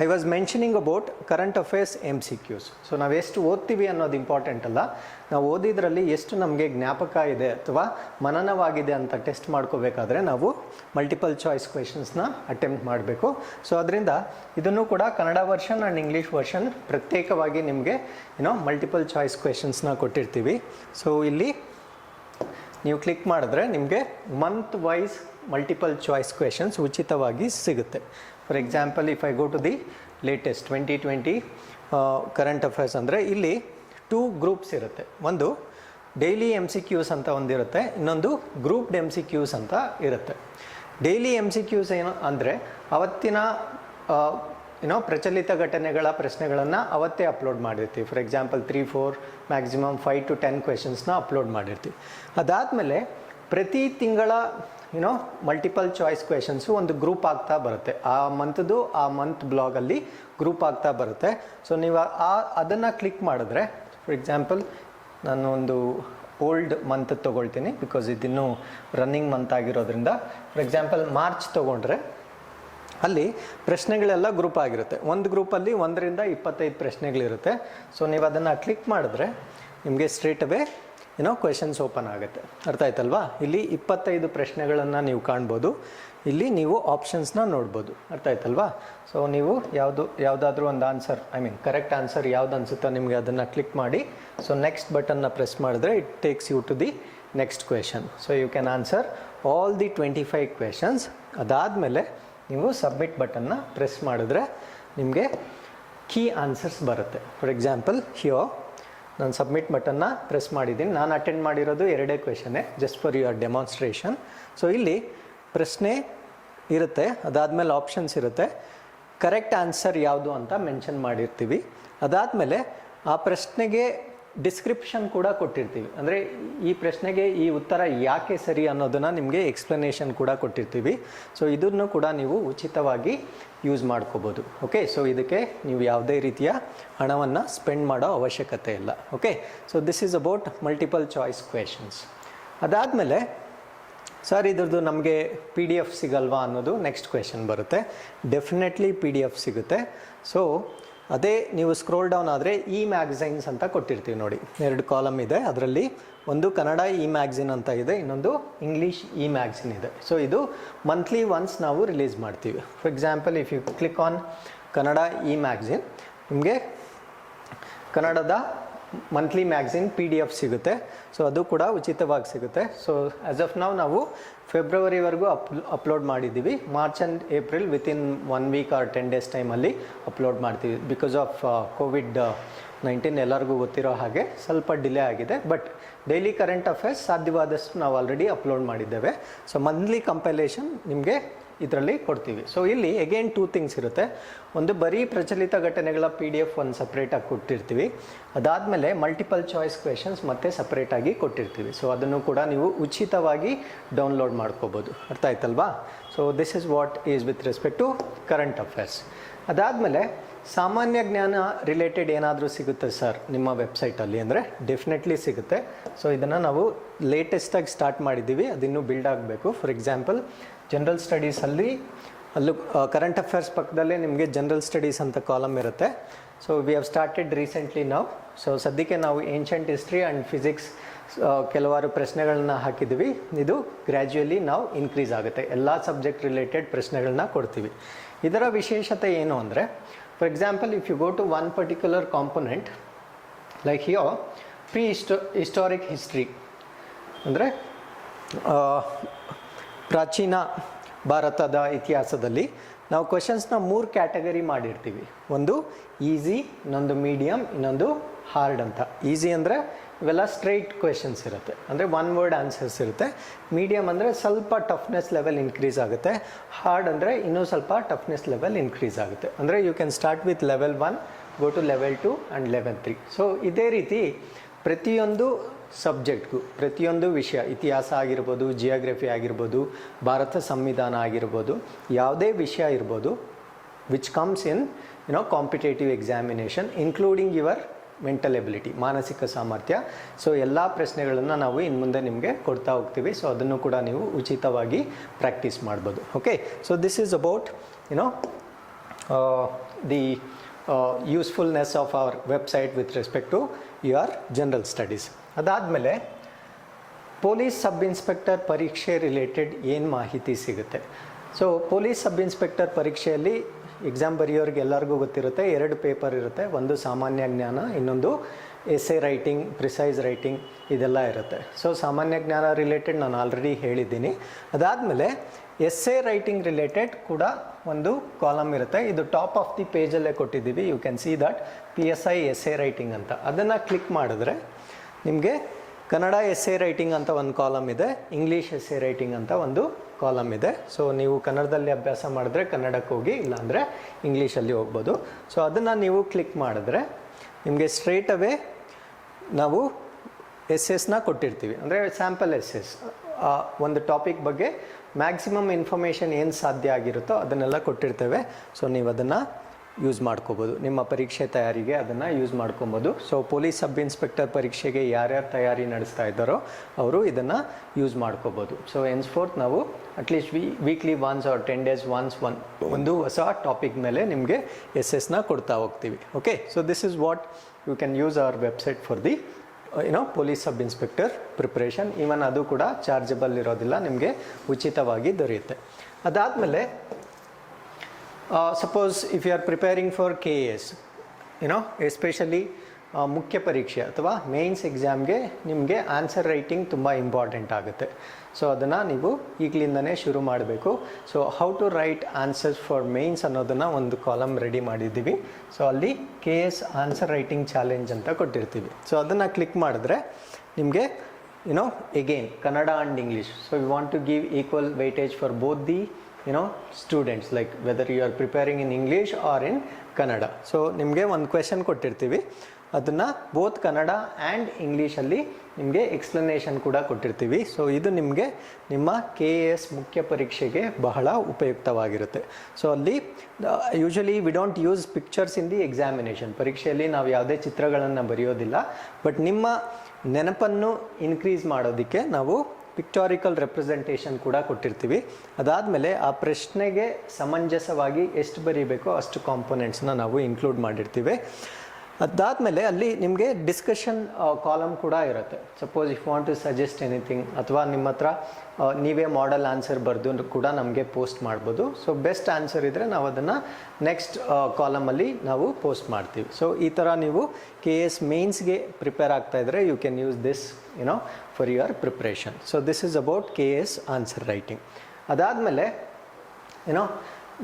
I was mentioning about current affairs MCQs. So ನಾವು ಎಷ್ಟು ಓದ್ತೀವಿ ಅನ್ನೋದು ಇಂಪಾರ್ಟೆಂಟ್ ಅಲ್ಲ, ನಾವು ಓದಿದ್ರಲ್ಲಿ ಎಷ್ಟು ನಮಗೆ ಜ್ಞಾಪಕ ಇದೆ ಅಥವಾ ಮನನವಾಗಿದೆ ಅಂತ ಟೆಸ್ಟ್ ಮಾಡ್ಕೋಬೇಕಾದ್ರೆ ನಾವು ಮಲ್ಟಿಪಲ್ ಚಾಯ್ಸ್ ಕ್ವೆಶನ್ಸ್ನ ಅಟೆಂಪ್ಟ್ ಮಾಡಬೇಕು. ಸೊ ಅದರಿಂದ ಇದನ್ನು ಕೂಡ Kannada version and English version ಪ್ರತ್ಯೇಕವಾಗಿ ನಿಮಗೆ ಮಲ್ಟಿಪಲ್ ಚಾಯ್ಸ್ ಕ್ವೆಶನ್ಸ್ನ ಕೊಟ್ಟಿರ್ತೀವಿ. ಸೊ ಇಲ್ಲಿ ನೀವು ಕ್ಲಿಕ್ ಮಾಡಿದ್ರೆ ನಿಮಗೆ month wise multiple choice questions ಉಚಿತವಾಗಿ ಸಿಗುತ್ತೆ. For example if I go to the latest 2020 current affairs ಅಂದರೆ ಇಲ್ಲಿ 2 ಗ್ರೂಪ್ಸ್ ಇರುತ್ತೆ. ಒಂದು ಡೈಲಿ MCQs ಅಂತ ಒಂದಿರುತ್ತೆ, ಇನ್ನೊಂದು ಗ್ರೂಪ್ಡ್ MCQs ಅಂತ ಇರುತ್ತೆ. ಡೈಲಿ MCQs ಏನು ಅಂದರೆ ಅವತ್ತಿನ ಪ್ರಚಲಿತ ಘಟನೆಗಳ ಪ್ರಶ್ನೆಗಳನ್ನು ಅವತ್ತೇ ಅಪ್ಲೋಡ್ ಮಾಡಿರ್ತೀವಿ. ಫಾರ್ ಎಕ್ಸಾಂಪಲ್ 3-4 ಮ್ಯಾಕ್ಸಿಮಮ್ 5 to 10 ಕ್ವೆಶನ್ಸ್ನ ಅಪ್ಲೋಡ್ ಮಾಡಿರ್ತೀವಿ. ಅದಾದಮೇಲೆ ಪ್ರತಿ ತಿಂಗಳ ಮಲ್ಟಿಪಲ್ ಚಾಯ್ಸ್ ಕ್ವೆಶನ್ಸು ಒಂದು ಗ್ರೂಪ್ ಆಗ್ತಾ ಬರುತ್ತೆ. ಆ ಮಂತ್ ಬ್ಲಾಗಲ್ಲಿ ಗ್ರೂಪ್ ಆಗ್ತಾ ಬರುತ್ತೆ. ಸೊ ನೀವು ಅದನ್ನು ಕ್ಲಿಕ್ ಮಾಡಿದ್ರೆ, ಫಾರ್ ಎಕ್ಸಾಂಪಲ್ ನಾನು ಒಂದು ಓಲ್ಡ್ ಮಂತ್ ತೊಗೊಳ್ತೀನಿ, ಬಿಕಾಸ್ ಇದಿನ್ನೂ ರನ್ನಿಂಗ್ ಮಂತ್ ಆಗಿರೋದ್ರಿಂದ. ಫಾರ್ ಎಕ್ಸಾಂಪಲ್ ಮಾರ್ಚ್ ತೊಗೊಂಡ್ರೆ ಅಲ್ಲಿ ಪ್ರಶ್ನೆಗಳೆಲ್ಲ ಗ್ರೂಪ್ ಆಗಿರುತ್ತೆ. ಒಂದು ಗ್ರೂಪಲ್ಲಿ 1ರಿಂದ 25 ಪ್ರಶ್ನೆಗಳಿರುತ್ತೆ. ಸೊ ನೀವು ಅದನ್ನು ಕ್ಲಿಕ್ ಮಾಡಿದ್ರೆ ನಿಮಗೆ ಸ್ಟ್ರೇಟ್ ಅವೇ ಕ್ವೆಶನ್ಸ್ ಓಪನ್ ಆಗುತ್ತೆ. ಅರ್ಥ ಆಯ್ತಲ್ವಾ? ಇಲ್ಲಿ 25 ಪ್ರಶ್ನೆಗಳನ್ನು ನೀವು ಕಾಣ್ಬೋದು. ಇಲ್ಲಿ ನೀವು ಆಪ್ಷನ್ಸ್ನ ನೋಡ್ಬೋದು. ಅರ್ಥ ಆಯ್ತಲ್ವಾ? ಸೊ ನೀವು ಯಾವುದಾದ್ರೂ ಒಂದು ಆನ್ಸರ್, ಕರೆಕ್ಟ್ ಆನ್ಸರ್ ಯಾವ್ದು ಅನಿಸುತ್ತೋ ನಿಮಗೆ ಅದನ್ನು ಕ್ಲಿಕ್ ಮಾಡಿ. ಸೊ ನೆಕ್ಸ್ಟ್ ಬಟನ್ನ ಪ್ರೆಸ್ ಮಾಡಿದ್ರೆ it takes you to the next question. So you can answer all the 25 questions. ಅದಾದಮೇಲೆ ನೀವು ಸಬ್ಮಿಟ್ ಬಟನ್ನ ಪ್ರೆಸ್ ಮಾಡಿದ್ರೆ ನಿಮಗೆ ಕೀ ಆನ್ಸರ್ಸ್ ಬರುತ್ತೆ. ಫಾರ್ ಎಕ್ಸಾಂಪಲ್ ನಾನು ಸಬ್ಮಿಟ್ ಬಟನ್ನ ಪ್ರೆಸ್ ಮಾಡಿದ್ದೀನಿ. ನಾನು ಅಟೆಂಡ್ ಮಾಡಿರೋದು 2 ಕ್ವೆಶನ್ನೇ, just for your demonstration. So ಇಲ್ಲಿ ಪ್ರಶ್ನೆ ಇರುತ್ತೆ, ಅದಾದಮೇಲೆ ಆಪ್ಷನ್ಸ್ ಇರುತ್ತೆ, ಕರೆಕ್ಟ್ ಆನ್ಸರ್ ಯಾವುದು ಅಂತ ಮೆನ್ಷನ್ ಮಾಡಿರ್ತೀವಿ. ಅದಾದಮೇಲೆ ಆ ಪ್ರಶ್ನೆಗೆ ಡಿಸ್ಕ್ರಿಪ್ಷನ್ ಕೂಡ ಕೊಟ್ಟಿರ್ತೀವಿ. ಅಂದರೆ ಈ ಪ್ರಶ್ನೆಗೆ ಈ ಉತ್ತರ ಯಾಕೆ ಸರಿ ಅನ್ನೋದನ್ನು ನಿಮಗೆ ಎಕ್ಸ್ಪ್ಲನೇಷನ್ ಕೂಡ ಕೊಟ್ಟಿರ್ತೀವಿ. ಸೊ ಇದನ್ನು ಕೂಡ ನೀವು ಉಚಿತವಾಗಿ ಯೂಸ್ ಮಾಡ್ಕೋಬೋದು. ಓಕೆ, ಸೊ ಇದಕ್ಕೆ ನೀವು ಯಾವುದೇ ರೀತಿಯ ಹಣವನ್ನು ಸ್ಪೆಂಡ್ ಮಾಡೋ ಅವಶ್ಯಕತೆ ಇಲ್ಲ. Okay, so this is about multiple choice questions. ಅದಾದಮೇಲೆ ಸರ್ ಇದ್ರದ್ದು ನಮಗೆ PDF ಸಿಗಲ್ವಾ ಅನ್ನೋದು ನೆಕ್ಸ್ಟ್ ಕ್ವೆಶನ್ ಬರುತ್ತೆ. ಡೆಫಿನೆಟ್ಲಿ PDF ಸಿಗುತ್ತೆ. ಸೊ ಅದೇ ನೀವು ಸ್ಕ್ರೋಲ್ ಡೌನ್ ಆದರೆ ಮ್ಯಾಗಝೈನ್ಸ್ ಅಂತ ಕೊಟ್ಟಿರ್ತೀವಿ ನೋಡಿ, 2 ಕಾಲಮ್ ಇದೆ. ಅದರಲ್ಲಿ ಒಂದು ಕನ್ನಡ ಮ್ಯಾಗಝಿನ್ ಅಂತ ಇದೆ, ಇನ್ನೊಂದು ಇಂಗ್ಲೀಷ್ ಮ್ಯಾಗಝಿನ್ ಇದೆ. ಸೊ ಇದು ಮಂತ್ಲಿ ಒನ್ಸ್ ನಾವು ರಿಲೀಸ್ ಮಾಡ್ತೀವಿ. For example if you click on Kannada magazine, ನಿಮಗೆ ಕನ್ನಡದ ಮಂತ್ಲಿ ಮ್ಯಾಗಝಿನ್ PDF ಸಿಗುತ್ತೆ. ಸೊ ಅದು ಕೂಡ ಉಚಿತವಾಗಿ ಸಿಗುತ್ತೆ. ಸೊ ಆ್ಯಸ್ ಆಫ್ ನಾವು ಫೆಬ್ರವರಿವರೆಗೂ ಅಪ್ಲೋಡ್ ಮಾಡಿದ್ದೀವಿ. March and April within 1 week or 10 days ಟೈಮಲ್ಲಿ ಅಪ್ಲೋಡ್ ಮಾಡ್ತೀವಿ. ಬಿಕಾಸ್ ಆಫ್ COVID-19 ಎಲ್ಲರಿಗೂ ಗೊತ್ತಿರೋ ಹಾಗೆ ಸ್ವಲ್ಪ ಡಿಲೇ ಆಗಿದೆ. ಬಟ್ ಡೈಲಿ ಕರೆಂಟ್ ಅಫೇರ್ಸ್ ಸಾಧ್ಯವಾದಷ್ಟು ನಾವು ಆಲ್ರೆಡಿ ಅಪ್ಲೋಡ್ ಮಾಡಿದ್ದೇವೆ. ಸೊ ಮಂತ್ಲಿ ಕಂಪೈಲೇಷನ್ ನಿಮಗೆ ಇದರಲ್ಲಿ ಕೊಡ್ತೀವಿ. ಸೊ ಇಲ್ಲಿ ಅಗೇನ್ 2 ಥಿಂಗ್ಸ್ ಇರುತ್ತೆ. ಒಂದು ಬರೀ ಪ್ರಚಲಿತ ಘಟನೆಗಳ PDF ಒಂದು ಸಪ್ರೇಟಾಗಿ ಕೊಟ್ಟಿರ್ತೀವಿ. ಅದಾದಮೇಲೆ ಮಲ್ಟಿಪಲ್ ಚಾಯ್ಸ್ ಕ್ವೆಶನ್ಸ್ ಮತ್ತೆ ಸಪ್ರೇಟಾಗಿ ಕೊಟ್ಟಿರ್ತೀವಿ. ಸೊ ಅದನ್ನು ಕೂಡ ನೀವು ಉಚಿತವಾಗಿ ಡೌನ್ಲೋಡ್ ಮಾಡ್ಕೋಬೋದು. ಅರ್ಥ ಆಯ್ತಲ್ವಾ? So this is what is with respect to current affairs. ಅದಾದಮೇಲೆ ಸಾಮಾನ್ಯ ಜ್ಞಾನ ರಿಲೇಟೆಡ್ ಏನಾದರೂ ಸಿಗುತ್ತೆ ಸರ್ ನಿಮ್ಮ ವೆಬ್ಸೈಟಲ್ಲಿ ಅಂದರೆ ಡೆಫಿನೆಟ್ಲಿ ಸಿಗುತ್ತೆ. ಸೊ ಇದನ್ನು ನಾವು ಲೇಟೆಸ್ಟಾಗಿ ಸ್ಟಾರ್ಟ್ ಮಾಡಿದ್ದೀವಿ, ಅದಿನ್ನೂ ಬಿಲ್ಡ್ ಆಗಬೇಕು. ಫಾರ್ ಎಕ್ಸಾಂಪಲ್ ಜನರಲ್ ಸ್ಟಡೀಸಲ್ಲಿ ಅಲ್ಲೂ ಕರೆಂಟ್ ಅಫೇರ್ಸ್ ಪಕ್ಕದಲ್ಲೇ ನಿಮಗೆ ಜನರಲ್ ಸ್ಟಡೀಸ್ ಅಂತ ಕಾಲಮ್ ಇರುತ್ತೆ. So we have started recently ನಾವು. ಸೊ ಸದ್ಯಕ್ಕೆ ನಾವು ಏನ್ಷಂಟ್ ಹಿಸ್ಟ್ರಿ ಆ್ಯಂಡ್ ಫಿಸಿಕ್ಸ್ ಕೆಲವಾರು ಪ್ರಶ್ನೆಗಳನ್ನ ಹಾಕಿದ್ದೀವಿ. ಇದು ಗ್ರ್ಯಾಜುಯಲಿ ನಾವು ಇನ್ಕ್ರೀಸ್ ಆಗುತ್ತೆ. ಎಲ್ಲ ಸಬ್ಜೆಕ್ಟ್ ರಿಲೇಟೆಡ್ ಪ್ರಶ್ನೆಗಳನ್ನ ಕೊಡ್ತೀವಿ. ಇದರ ವಿಶೇಷತೆ ಏನು ಅಂದರೆ, for example if you go to one particular component like historic history ಅಂದರೆ ಪ್ರಾಚೀನ ಭಾರತದ ಇತಿಹಾಸದಲ್ಲಿ ನಾವು ಕ್ವೆಶನ್ಸ್ನ 3 ಕ್ಯಾಟಗರಿ ಮಾಡಿರ್ತೀವಿ. ಒಂದು ಈಸಿ, ಇನ್ನೊಂದು ಮೀಡಿಯಮ್, ಇನ್ನೊಂದು ಹಾರ್ಡ್ ಅಂತ. ಈಸಿ ಅಂದರೆ ಇವೆಲ್ಲ ಸ್ಟ್ರೈಟ್ ಕ್ವೆಶನ್ಸ್ ಇರುತ್ತೆ, ಅಂದರೆ 1 ವರ್ಡ್ ಆನ್ಸರ್ಸ್ ಇರುತ್ತೆ. ಮೀಡಿಯಮ್ ಅಂದರೆ ಸ್ವಲ್ಪ ಟಫ್ನೆಸ್ ಲೆವೆಲ್ ಇನ್ಕ್ರೀಸ್ ಆಗುತ್ತೆ. ಹಾರ್ಡ್ ಅಂದರೆ ಇನ್ನೂ ಸ್ವಲ್ಪ ಟಫ್ನೆಸ್ ಲೆವೆಲ್ ಇನ್ಕ್ರೀಸ್ ಆಗುತ್ತೆ. ಅಂದರೆ you can start with level 1, go to level 2 and level 3. So ಇದೇ ರೀತಿ ಪ್ರತಿಯೊಂದು ಸಬ್ಜೆಕ್ಟ್ಗೂ, ಪ್ರತಿಯೊಂದು ವಿಷಯ, ಇತಿಹಾಸ ಆಗಿರ್ಬೋದು, ಜಿಯೋಗ್ರಫಿ ಆಗಿರ್ಬೋದು, ಭಾರತ ಸಂವಿಧಾನ ಆಗಿರ್ಬೋದು, ಯಾವುದೇ ವಿಷಯ ಇರ್ಬೋದು which comes in competitive examination including your mental ability, ಮಾನಸಿಕ ಸಾಮರ್ಥ್ಯ. ಸೊ ಎಲ್ಲ ಪ್ರಶ್ನೆಗಳನ್ನು ನಾವು ಇನ್ನು ಮುಂದೆ ನಿಮಗೆ ಕೊಡ್ತಾ ಹೋಗ್ತೀವಿ. ಸೊ ಅದನ್ನು ಕೂಡ ನೀವು ಉಚಿತವಾಗಿ ಪ್ರಾಕ್ಟೀಸ್ ಮಾಡ್ಬೋದು. Okay, so this is about the usefulness of our website with respect to your general studies. ಅದಾದಮೇಲೆ ಪೊಲೀಸ್ ಸಬ್ ಇನ್ಸ್ಪೆಕ್ಟರ್ ಪರೀಕ್ಷೆ ರಿಲೇಟೆಡ್ ಏನು ಮಾಹಿತಿ ಸಿಗುತ್ತೆ. ಸೊ ಪೊಲೀಸ್ ಸಬ್ ಇನ್ಸ್ಪೆಕ್ಟರ್ ಪರೀಕ್ಷೆಯಲ್ಲಿ ಎಕ್ಸಾಮ್ ಬರೆಯೋರಿಗೆ ಎಲ್ಲರಿಗೂ ಗೊತ್ತಿರುತ್ತೆ, 2 ಪೇಪರ್ ಇರುತ್ತೆ. ಒಂದು ಸಾಮಾನ್ಯ ಜ್ಞಾನ, ಇನ್ನೊಂದು ಎಸ್ಸೆ ರೈಟಿಂಗ್, ಪ್ರಿಸೈಸ್ ರೈಟಿಂಗ್ ಇದೆಲ್ಲ ಇರುತ್ತೆ. ಸೊ ಸಾಮಾನ್ಯ ಜ್ಞಾನ ರಿಲೇಟೆಡ್ ನಾನು ಆಲ್ರೆಡಿ ಹೇಳಿದ್ದೀನಿ. ಅದಾದಮೇಲೆ ಎಸ್ಸೆ ರೈಟಿಂಗ್ ರಿಲೇಟೆಡ್ ಕೂಡ ಒಂದು ಕಾಲಮ್ ಇರುತ್ತೆ. ಇದು ಟಾಪ್ ಆಫ್ ದಿ ಪೇಜಲ್ಲೇ ಕೊಟ್ಟಿದ್ದೀವಿ. You can see that PSI essay writing ಅಂತ. ಅದನ್ನು ಕ್ಲಿಕ್ ಮಾಡಿದ್ರೆ ನಿಮಗೆ ಕನ್ನಡ ಎಸ್ಸೆ ರೈಟಿಂಗ್ ಅಂತ ಒಂದು ಕಾಲಮ್ ಇದೆ, ಇಂಗ್ಲೀಷ್ ಎಸ್ಸೆ ರೈಟಿಂಗ್ ಅಂತ ಒಂದು ಕಾಲಮ್ ಇದೆ. ಸೊ ನೀವು ಕನ್ನಡದಲ್ಲಿ ಅಭ್ಯಾಸ ಮಾಡಿದ್ರೆ ಕನ್ನಡಕ್ಕೆ ಹೋಗಿ, ಇಲ್ಲಾಂದರೆ ಇಂಗ್ಲೀಷಲ್ಲಿ ಹೋಗ್ಬೋದು. ಸೊ ಅದನ್ನು ನೀವು ಕ್ಲಿಕ್ ಮಾಡಿದ್ರೆ ನಿಮಗೆ ಸ್ಟ್ರೇಟ್ ಅವೇ ನಾವು ಎಸ್ಸೆಸ್ನ ಕೊಟ್ಟಿರ್ತೀವಿ. ಅಂದರೆ ಸ್ಯಾಂಪಲ್ ಎಸ್ಸೆಸ್, ಒಂದು ಟಾಪಿಕ್ ಬಗ್ಗೆ ಮ್ಯಾಕ್ಸಿಮಮ್ ಇನ್ಫಾರ್ಮೇಷನ್ ಏನು ಸಾಧ್ಯ ಆಗಿರುತ್ತೋ ಅದನ್ನೆಲ್ಲ ಕೊಟ್ಟಿರ್ತೇವೆ. ಸೊ ನೀವು ಅದನ್ನು ಯೂಸ್ ಮಾಡ್ಕೋಬೋದು, ನಿಮ್ಮ ಪರೀಕ್ಷೆ ತಯಾರಿಗೆ ಅದನ್ನು ಯೂಸ್ ಮಾಡ್ಕೊಬೋದು. ಸೊ ಪೊಲೀಸ್ ಸಬ್ ಇನ್ಸ್ಪೆಕ್ಟರ್ ಪರೀಕ್ಷೆಗೆ ಯಾರ್ಯಾರು ತಯಾರಿ ನಡೆಸ್ತಾ ಇದ್ದಾರೋ ಅವರು ಇದನ್ನು ಯೂಸ್ ಮಾಡ್ಕೋಬೋದು. ಸೊ ಎನ್ಸ್ಫೋರ್ತ್ ನಾವು at least weekly once or 10 days once ಒಂದು ಹೊಸ ಟಾಪಿಕ್ ಮೇಲೆ ನಿಮಗೆ ಎಸ್ಸೆಸ್ನ ಕೊಡ್ತಾ ಹೋಗ್ತೀವಿ. Okay, so this is what you can use our website for the police sub inspector preparation. Even ಅದು ಕೂಡ ಚಾರ್ಜಬಲ್ ಇರೋದಿಲ್ಲ, ನಿಮಗೆ ಉಚಿತವಾಗಿ ದೊರೆಯುತ್ತೆ. ಅದಾದಮೇಲೆ suppose if you are preparing for KS, especially ಮುಖ್ಯ ಪರೀಕ್ಷೆ ಅಥವಾ ಮೇನ್ಸ್ ಎಕ್ಸಾಮ್ಗೆ ನಿಮಗೆ ಆನ್ಸರ್ ರೈಟಿಂಗ್ ತುಂಬ ಇಂಪಾರ್ಟೆಂಟ್ ಆಗುತ್ತೆ. ಸೊ ಅದನ್ನು ನೀವು ಈಗಲಿಂದನೇ ಶುರು ಮಾಡಬೇಕು. So how to write answers for mains ಅನ್ನೋದನ್ನು ಒಂದು ಕಾಲಮ್ ರೆಡಿ ಮಾಡಿದ್ದೀವಿ. ಸೊ ಅಲ್ಲಿ KS ಆನ್ಸರ್ ರೈಟಿಂಗ್ ಚಾಲೆಂಜ್ ಅಂತ ಕೊಟ್ಟಿರ್ತೀವಿ. ಸೊ ಅದನ್ನು ಕ್ಲಿಕ್ ಮಾಡಿದ್ರೆ ನಿಮಗೆ again Kannada and English. So you want to give equal weightage for both the students, like whether you are preparing in English or in Kannada. So ನಿಮಗೆ ಒಂದು question ಕೊಟ್ಟಿರ್ತೀವಿ, ಅದನ್ನು both Kannada and ಇಂಗ್ಲೀಷಲ್ಲಿ ನಿಮಗೆ ಎಕ್ಸ್ಪ್ಲನೇಷನ್ ಕೂಡ ಕೊಟ್ಟಿರ್ತೀವಿ. ಸೊ ಇದು ನಿಮಗೆ ನಿಮ್ಮ KS ಮುಖ್ಯ ಪರೀಕ್ಷೆಗೆ ಬಹಳ ಉಪಯುಕ್ತವಾಗಿರುತ್ತೆ. ಸೊ ಅಲ್ಲಿ usually we don't use pictures in the examination. ಪರೀಕ್ಷೆಯಲ್ಲಿ ನಾವು ಯಾವುದೇ ಚಿತ್ರಗಳನ್ನು ಬರೆಯೋದಿಲ್ಲ, ಬಟ್ ನಿಮ್ಮ ನೆನಪನ್ನು ಇನ್ಕ್ರೀಸ್ ಮಾಡೋದಕ್ಕೆ ನಾವು ಪಿಕ್ಟಾರಿಕಲ್ ರೆಪ್ರೆಸೆಂಟೇಷನ್ ಕೂಡ ಕೊಟ್ಟಿರ್ತೀವಿ. ಅದಾದಮೇಲೆ ಆ ಪ್ರಶ್ನೆಗೆ ಸಮಂಜಸವಾಗಿ ಎಷ್ಟು ಬರೀಬೇಕೋ ಅಷ್ಟು ಕಾಂಪೊನೆಂಟ್ಸ್ನ ನಾವು ಇನ್ಕ್ಲೂಡ್ ಮಾಡಿರ್ತೀವಿ. ಅದಾದಮೇಲೆ ಅಲ್ಲಿ ನಿಮಗೆ ಡಿಸ್ಕಷನ್ ಕಾಲಮ್ ಕೂಡ ಇರುತ್ತೆ. Suppose if want to suggest anything, ಅಥವಾ ನಿಮ್ಮ ಹತ್ರ ನೀವೇ ಮಾಡೆಲ್ ಆನ್ಸರ್ ಬರೆದು ಕೂಡ ನಮಗೆ ಪೋಸ್ಟ್ ಮಾಡ್ಬೋದು. ಸೊ ಬೆಸ್ಟ್ ಆನ್ಸರ್ ಇದ್ದರೆ ನಾವು ಅದನ್ನು ನೆಕ್ಸ್ಟ್ ಕಾಲಮಲ್ಲಿ ನಾವು ಪೋಸ್ಟ್ ಮಾಡ್ತೀವಿ. ಸೊ ಈ ಥರ ನೀವು KS ಮೇನ್ಸ್ಗೆ ಪ್ರಿಪೇರ್ ಆಗ್ತಾ ಇದ್ದರೆ you can use this for your preparation. So this is about KS answer writing. ಅದಾದಮೇಲೆ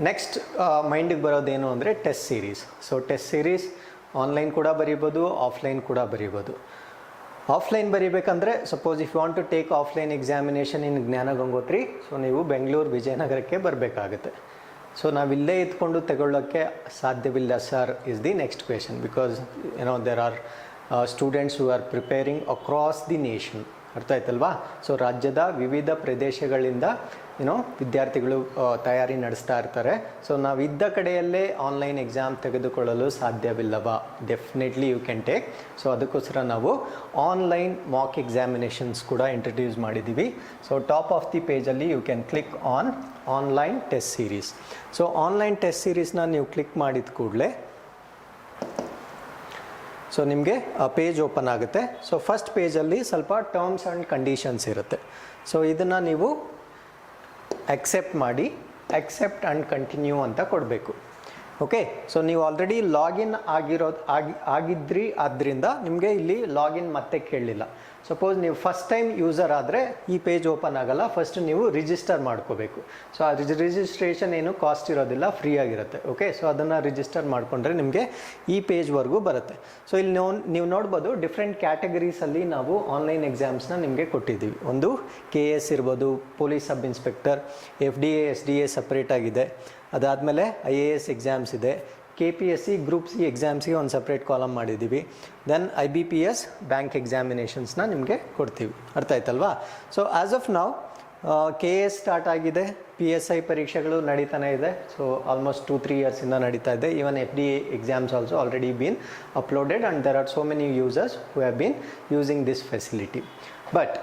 ನೆಕ್ಸ್ಟ್ ಮೈಂಡಿಗೆ ಬರೋದೇನು ಅಂದರೆ test series. So test series online ಕೂಡ ಬರೀಬೋದು, ಆಫ್ಲೈನ್ ಕೂಡ ಬರೀಬೋದು. ಆಫ್ಲೈನ್ ಬರೀಬೇಕಂದ್ರೆ suppose if you want to take offline examination in Jnana Gangotri, so ನೀವು ಬೆಂಗಳೂರು ವಿಜಯನಗರಕ್ಕೆ ಬರಬೇಕಾಗುತ್ತೆ. ಸೊ ನಾವಿಲ್ಲೇ ಇದ್ಕೊಂಡು ತಗೊಳ್ಳೋಕ್ಕೆ ಸಾಧ್ಯವಿಲ್ಲ sir is the next question. Because there are students who are preparing across the nation. ಅರ್ಥ ಆಯ್ತಲ್ವಾ? ಸೊ ರಾಜ್ಯದ ವಿವಿಧ ಪ್ರದೇಶಗಳಿಂದ ವಿದ್ಯಾರ್ಥಿಗಳು ತಯಾರಿ ನಡೆಸ್ತಾ ಇರ್ತಾರೆ. ಸೊ ನಾವು ಇದ್ದ ಕಡೆಯಲ್ಲೇ ಆನ್ಲೈನ್ ಎಕ್ಸಾಮ್ ತೆಗೆದುಕೊಳ್ಳಲು ಸಾಧ್ಯವಿಲ್ಲವಾ? Definitely you can take. So ಅದಕ್ಕೋಸ್ಕರ ನಾವು ಆನ್ಲೈನ್ ಮಾಕ್ ಎಕ್ಸಾಮಿನೇಷನ್ಸ್ ಕೂಡ ಇಂಟ್ರಡ್ಯೂಸ್ ಮಾಡಿದ್ದೀವಿ. ಸೊ ಟಾಪ್ ಆಫ್ ದಿ ಪೇಜಲ್ಲಿ you can click on online test series. So online test ಸೀರೀಸ್ನ ನೀವು ಕ್ಲಿಕ್ ಮಾಡಿದ ಕೂಡಲೇ ಸೊ ನಿಮಗೆ ಪೇಜ್ ಓಪನ್ ಆಗುತ್ತೆ. ಸೊ ಫಸ್ಟ್ ಪೇಜಲ್ಲಿ ಸ್ವಲ್ಪ ಟರ್ಮ್ಸ್ ಆ್ಯಂಡ್ ಕಂಡೀಷನ್ಸ್ ಇರುತ್ತೆ. ಸೊ ಇದನ್ನು ನೀವು ಅಕ್ಸೆಪ್ಟ್ ಮಾಡಿ, ಅಕ್ಸೆಪ್ಟ್ ಆ್ಯಂಡ್ ಕಂಟಿನ್ಯೂ ಅಂತ ಕೊಡಬೇಕು. ಓಕೆ, ಸೊ ನೀವು ಆಲ್ರೆಡಿ ಲಾಗಿನ್ ಆಗಿದ್ರಿ, ಆದ್ದರಿಂದ ನಿಮಗೆ ಇಲ್ಲಿ ಲಾಗಿನ್ ಮತ್ತೆ ಕೇಳಲಿಲ್ಲ. ಸಪೋಸ್ ನೀವು ಫಸ್ಟ್ ಟೈಮ್ ಯೂಸರ್ ಆದರೆ ಈ ಪೇಜ್ ಓಪನ್ ಆಗಲ್ಲ. ಫಸ್ಟ್ ನೀವು ರಿಜಿಸ್ಟರ್ ಮಾಡ್ಕೋಬೇಕು. ಸೊ ಆ ರಿಜಿಸ್ಟ್ರೇಷನ್ ಏನು ಕಾಸ್ಟ್ ಇರೋದಿಲ್ಲ, ಫ್ರೀ ಆಗಿರುತ್ತೆ. ಓಕೆ, ಸೊ ಅದನ್ನು ರಿಜಿಸ್ಟರ್ ಮಾಡಿಕೊಂಡ್ರೆ ನಿಮಗೆ ಈ ಪೇಜ್ವರೆಗೂ ಬರುತ್ತೆ. ಸೊ ಇಲ್ಲಿ ನೀವು ನೋಡ್ಬೋದು ಡಿಫ್ರೆಂಟ್ ಕ್ಯಾಟಗರೀಸಲ್ಲಿ ನಾವು ಆನ್ಲೈನ್ ಎಕ್ಸಾಮ್ಸ್ನ ನಿಮಗೆ ಕೊಟ್ಟಿದ್ದೀವಿ. ಒಂದು KS ಇರ್ಬೋದು, police sub inspector, FDA SDA separate ಆಗಿದೆ. ಅದಾದಮೇಲೆ IAS ಎಕ್ಸಾಮ್ಸ್ ಇದೆ, KPSC ಗ್ರೂಪ್ C ಎಕ್ಸಾಮ್ಸ್ಗೆ ಒಂದು ಸಪ್ರೇಟ್ ಕಾಲಮ್ ಮಾಡಿದ್ದೀವಿ. ದೆನ್ IBPS ಬ್ಯಾಂಕ್ ಎಕ್ಸಾಮಿನೇಷನ್ಸ್ನ ನಿಮಗೆ ಕೊಡ್ತೀವಿ. ಅರ್ಥ ಆಯ್ತಲ್ವಾ? ಸೊ ಆ್ಯಸ್ ಆಫ್ ನಾವು KS ಸ್ಟಾರ್ಟ್ ಆಗಿದೆ, PSI ಪರೀಕ್ಷೆಗಳು ನಡೀತಾನೆ ಇದೆ. ಸೊ ಆಲ್ಮೋಸ್ಟ್ 2-3 ಇಯರ್ಸಿಂದ ನಡೀತಾ ಇದೆ. Even FDA exams also already been uploaded and there are so many users who have been using this facility. But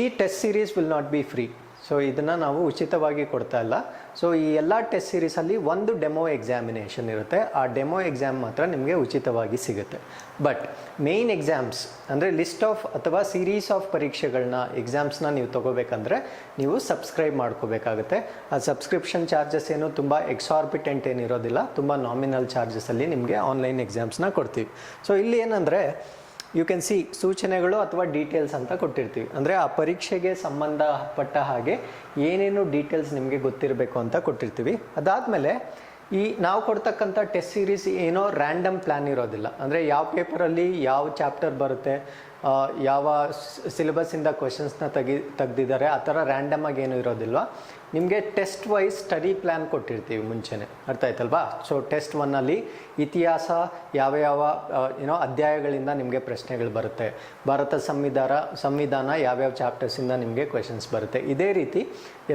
ಈ test series will not be free. So ಇದನ್ನು ನಾವು ಉಚಿತವಾಗಿ ಕೊಡ್ತಾ ಇಲ್ಲ. ಸೊ ಈ ಎಲ್ಲ ಟೆಸ್ಟ್ ಸೀರೀಸಲ್ಲಿ ಒಂದು ಡೆಮೋ ಎಕ್ಸಾಮಿನೇಷನ್ ಇರುತ್ತೆ. ಆ ಡೆಮೋ ಎಕ್ಸಾಮ್ ಮಾತ್ರ ನಿಮಗೆ ಉಚಿತವಾಗಿ ಸಿಗುತ್ತೆ. ಬಟ್ ಮೇಯ್ನ್ ಎಕ್ಸಾಮ್ಸ್ ಅಂದರೆ ಲಿಸ್ಟ್ ಆಫ್ ಅಥವಾ ಸೀರೀಸ್ ಆಫ್ ಪರೀಕ್ಷೆಗಳನ್ನ ಎಕ್ಸಾಮ್ಸ್ನ ನೀವು ತೊಗೋಬೇಕಂದ್ರೆ ನೀವು ಸಬ್ಸ್ಕ್ರೈಬ್ ಮಾಡ್ಕೋಬೇಕಾಗುತ್ತೆ. ಆ ಸಬ್ಸ್ಕ್ರಿಪ್ಷನ್ ಚಾರ್ಜಸ್ ಏನು ತುಂಬ ಎಕ್ಸಾರ್ಬಿಟೆಂಟ್ ಏನಿರೋದಿಲ್ಲ, ತುಂಬ ನಾಮಿನಲ್ ಚಾರ್ಜಸಲ್ಲಿ ನಿಮಗೆ ಆನ್ಲೈನ್ ಎಕ್ಸಾಮ್ಸ್ನ ಕೊಡ್ತೀವಿ. ಸೊ ಇಲ್ಲಿ ಏನಂದರೆ ಯು ಕ್ಯಾನ್ ಸಿ ಸೂಚನೆಗಳು ಅಥವಾ ಡೀಟೇಲ್ಸ್ ಅಂತ ಕೊಟ್ಟಿರ್ತೀವಿ. ಅಂದರೆ ಆ ಪರೀಕ್ಷೆಗೆ ಸಂಬಂಧಪಟ್ಟ ಹಾಗೆ ಏನೇನು ಡೀಟೇಲ್ಸ್ ನಿಮಗೆ ಗೊತ್ತಿರಬೇಕು ಅಂತ ಕೊಟ್ಟಿರ್ತೀವಿ. ಅದಾದಮೇಲೆ ಈ ನಾವು ಕೊಡ್ತಕ್ಕಂಥ ಟೆಸ್ಟ್ ಸೀರೀಸ್ ಏನೋ ರ್ಯಾಂಡಮ್ ಪ್ಲ್ಯಾನ್ ಇರೋದಿಲ್ಲ. ಅಂದರೆ ಯಾವ ಪೇಪರಲ್ಲಿ ಯಾವ ಚಾಪ್ಟರ್ ಬರುತ್ತೆ, ಯಾವ ಸಿಲೆಬಸ್ಸಿಂದ ಕ್ವೆಶನ್ಸ್ನ ತೆಗ್ದಿದ್ದಾರೆ, ಆ ಥರ ರ್ಯಾಂಡಮ್ ಆಗಿ ಏನೂ ಇರೋದಿಲ್ಲ. ನಿಮಗೆ ಟೆಸ್ಟ್ ವೈಸ್ ಸ್ಟಡಿ ಪ್ಲ್ಯಾನ್ ಕೊಟ್ಟಿರ್ತೀವಿ ಮುಂಚೆನೇ, ಅರ್ಥ ಆಯ್ತಲ್ವಾ? ಸೊ ಟೆಸ್ಟ್ 1ನಲ್ಲಿ ಇತಿಹಾಸ ಯಾವ ಅಧ್ಯಾಯಗಳಿಂದ ನಿಮಗೆ ಪ್ರಶ್ನೆಗಳು ಬರುತ್ತೆ, ಭಾರತ ಸಂವಿಧಾನ ಯಾವ್ಯಾವ ಚಾಪ್ಟರ್ಸಿಂದ ನಿಮಗೆ ಕ್ವೆಶನ್ಸ್ ಬರುತ್ತೆ. ಇದೇ ರೀತಿ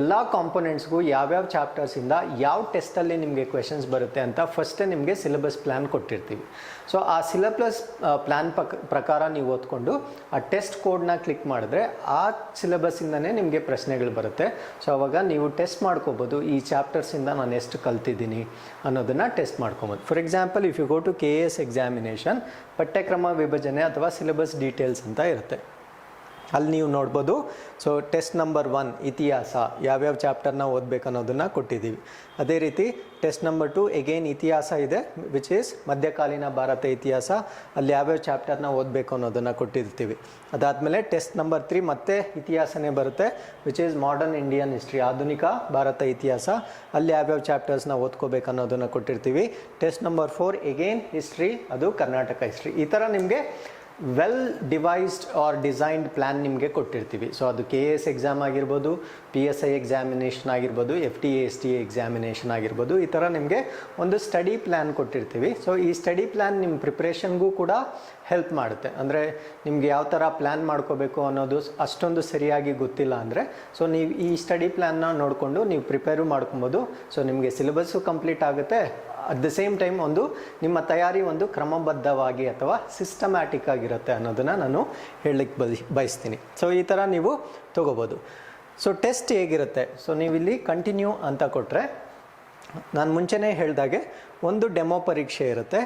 ಎಲ್ಲ ಕಾಂಪೊನೆಂಟ್ಸ್ಗೂ ಯಾವ್ಯಾವ ಚಾಪ್ಟರ್ಸಿಂದ ಯಾವ ಟೆಸ್ಟಲ್ಲಿ ನಿಮಗೆ ಕ್ವೆಶನ್ಸ್ ಬರುತ್ತೆ ಅಂತ ಫಸ್ಟೇ ನಿಮಗೆ ಸಿಲೆಬಸ್ ಪ್ಲ್ಯಾನ್ ಕೊಟ್ಟಿರ್ತೀವಿ. ಸೊ ಆ ಸಿಲೆಬಸ್ ಪ್ಲ್ಯಾನ್ ಪ್ರಕಾರ ನೀವು ಓದ್ಕೊಂಡು ಆ ಟೆಸ್ಟ್ ಕೋಡ್ನ ಕ್ಲಿಕ್ ಮಾಡಿದ್ರೆ ಆ ಸಿಲೆಬಸ್ಸಿಂದನೇ ನಿಮಗೆ ಪ್ರಶ್ನೆಗಳು ಬರುತ್ತೆ. ಸೊ ಅವಾಗ ನೀವು ಟೆಸ್ಟ್ ಮಾಡ್ಕೋಬೋದು, ಈ ಚಾಪ್ಟರ್ಸಿಂದ ನಾನು ಎಷ್ಟು ಕಲ್ತಿದ್ದೀನಿ ಅನ್ನೋದನ್ನು ಟೆಸ್ಟ್ ಮಾಡ್ಕೊಬೋದು. For example, if you go to KAS examination, ಪಠ್ಯಕ್ರಮ ವಿಭಜನೆ ಅಥವಾ ಸಿಲೆಬಸ್ ಡೀಟೇಲ್ಸ್ ಅಂತ ಇರುತ್ತೆ. ಅಲ್ಲಿ ನೀವು ನೋಡ್ಬೋದು. ಸೊ ಟೆಸ್ಟ್ ನಂಬರ್ 1 ಇತಿಹಾಸ, ಯಾವ್ಯಾವ ಚಾಪ್ಟರ್ನ ಓದಬೇಕು ಅನ್ನೋದನ್ನು ಕೊಟ್ಟಿದ್ದೀವಿ. ಅದೇ ರೀತಿ ಟೆಸ್ಟ್ ನಂಬರ್ 2 ಎಗೇನ್ ಇತಿಹಾಸ ಇದೆ, ವಿಚ್ ಈಸ್ ಮಧ್ಯಕಾಲೀನ ಭಾರತ ಇತಿಹಾಸ. ಅಲ್ಲಿ ಯಾವ್ಯಾವ ಚಾಪ್ಟರ್ನ ಓದಬೇಕು ಅನ್ನೋದನ್ನು ಕೊಟ್ಟಿರ್ತೀವಿ. ಅದಾದಮೇಲೆ ಟೆಸ್ಟ್ ನಂಬರ್ 3 ಮತ್ತೆ ಇತಿಹಾಸನೇ ಬರುತ್ತೆ, which is modern Indian history, ಆಧುನಿಕ ಭಾರತ ಇತಿಹಾಸ. ಅಲ್ಲಿ ಯಾವ್ಯಾವ ಚಾಪ್ಟರ್ಸ್ನ ಓದ್ಕೋಬೇಕು ಅನ್ನೋದನ್ನು ಕೊಟ್ಟಿರ್ತೀವಿ. ಟೆಸ್ಟ್ ನಂಬರ್ 4 ಎಗೇನ್ ಹಿಸ್ಟ್ರಿ, ಅದು ಕರ್ನಾಟಕ ಹಿಸ್ಟ್ರಿ. ಈ ಥರ ನಿಮಗೆ well devised or designed plan ನಿಮಗೆ ಕೊಟ್ಟಿರ್ತೀವಿ. ಸೊ ಅದು KAS ಎಕ್ಸಾಮ್ ಆಗಿರ್ಬೋದು, PSI ಎಕ್ಸಾಮಿನೇಷನ್ ಆಗಿರ್ಬೋದು, FTA STA ಎಕ್ಸಾಮಿನೇಷನ್ ಆಗಿರ್ಬೋದು. ಈ ಥರ ನಿಮಗೆ ಒಂದು ಸ್ಟಡಿ ಪ್ಲ್ಯಾನ್ ಕೊಟ್ಟಿರ್ತೀವಿ. ಸೊ ಈ ಸ್ಟಡಿ ಪ್ಲ್ಯಾನ್ ನಿಮ್ಮ ಪ್ರಿಪ್ರೇಷನ್ಗೂ ಕೂಡ ಹೆಲ್ಪ್ ಮಾಡುತ್ತೆ. ಅಂದರೆ ನಿಮ್ಗೆ ಯಾವ ಥರ ಪ್ಲ್ಯಾನ್ ಮಾಡ್ಕೋಬೇಕು ಅನ್ನೋದು ಅಷ್ಟೊಂದು ಸರಿಯಾಗಿ ಗೊತ್ತಿಲ್ಲ ಅಂದರೆ, ಸೊ ನೀವು ಈ ಸ್ಟಡಿ ಪ್ಲ್ಯಾನ್ನ ನೋಡಿಕೊಂಡು ನೀವು ಪ್ರಿಪೇರು ಮಾಡ್ಕೊಬೋದು. ಸೊ ನಿಮಗೆ ಸಿಲೆಬಸ್ಸು ಕಂಪ್ಲೀಟ್ ಆಗುತ್ತೆ. ಅಟ್ ದ ಸೇಮ್ ಟೈಮ್ ಒಂದು ನಿಮ್ಮ ತಯಾರಿ ಒಂದು ಕ್ರಮಬದ್ಧವಾಗಿ ಅಥವಾ ಸಿಸ್ಟಮ್ಯಾಟಿಕ್ ಆಗಿರುತ್ತೆ ಅನ್ನೋದನ್ನು ನಾನು ಹೇಳಲಿಕ್ಕೆ ಬಯಸ್ತೀನಿ. ಸೊ ಈ ಥರ ನೀವು ತೊಗೋಬೋದು. ಸೊ ಟೆಸ್ಟ್ ಹೇಗಿರುತ್ತೆ? ಸೊ ನೀವಿಲ್ಲಿ ಕಂಟಿನ್ಯೂ ಅಂತ ಕೊಟ್ಟರೆ, ನಾನು ಮುಂಚೆನೇ ಹೇಳಿದಾಗೆ ಒಂದು ಡೆಮೋ ಪರೀಕ್ಷೆ ಇರುತ್ತೆ.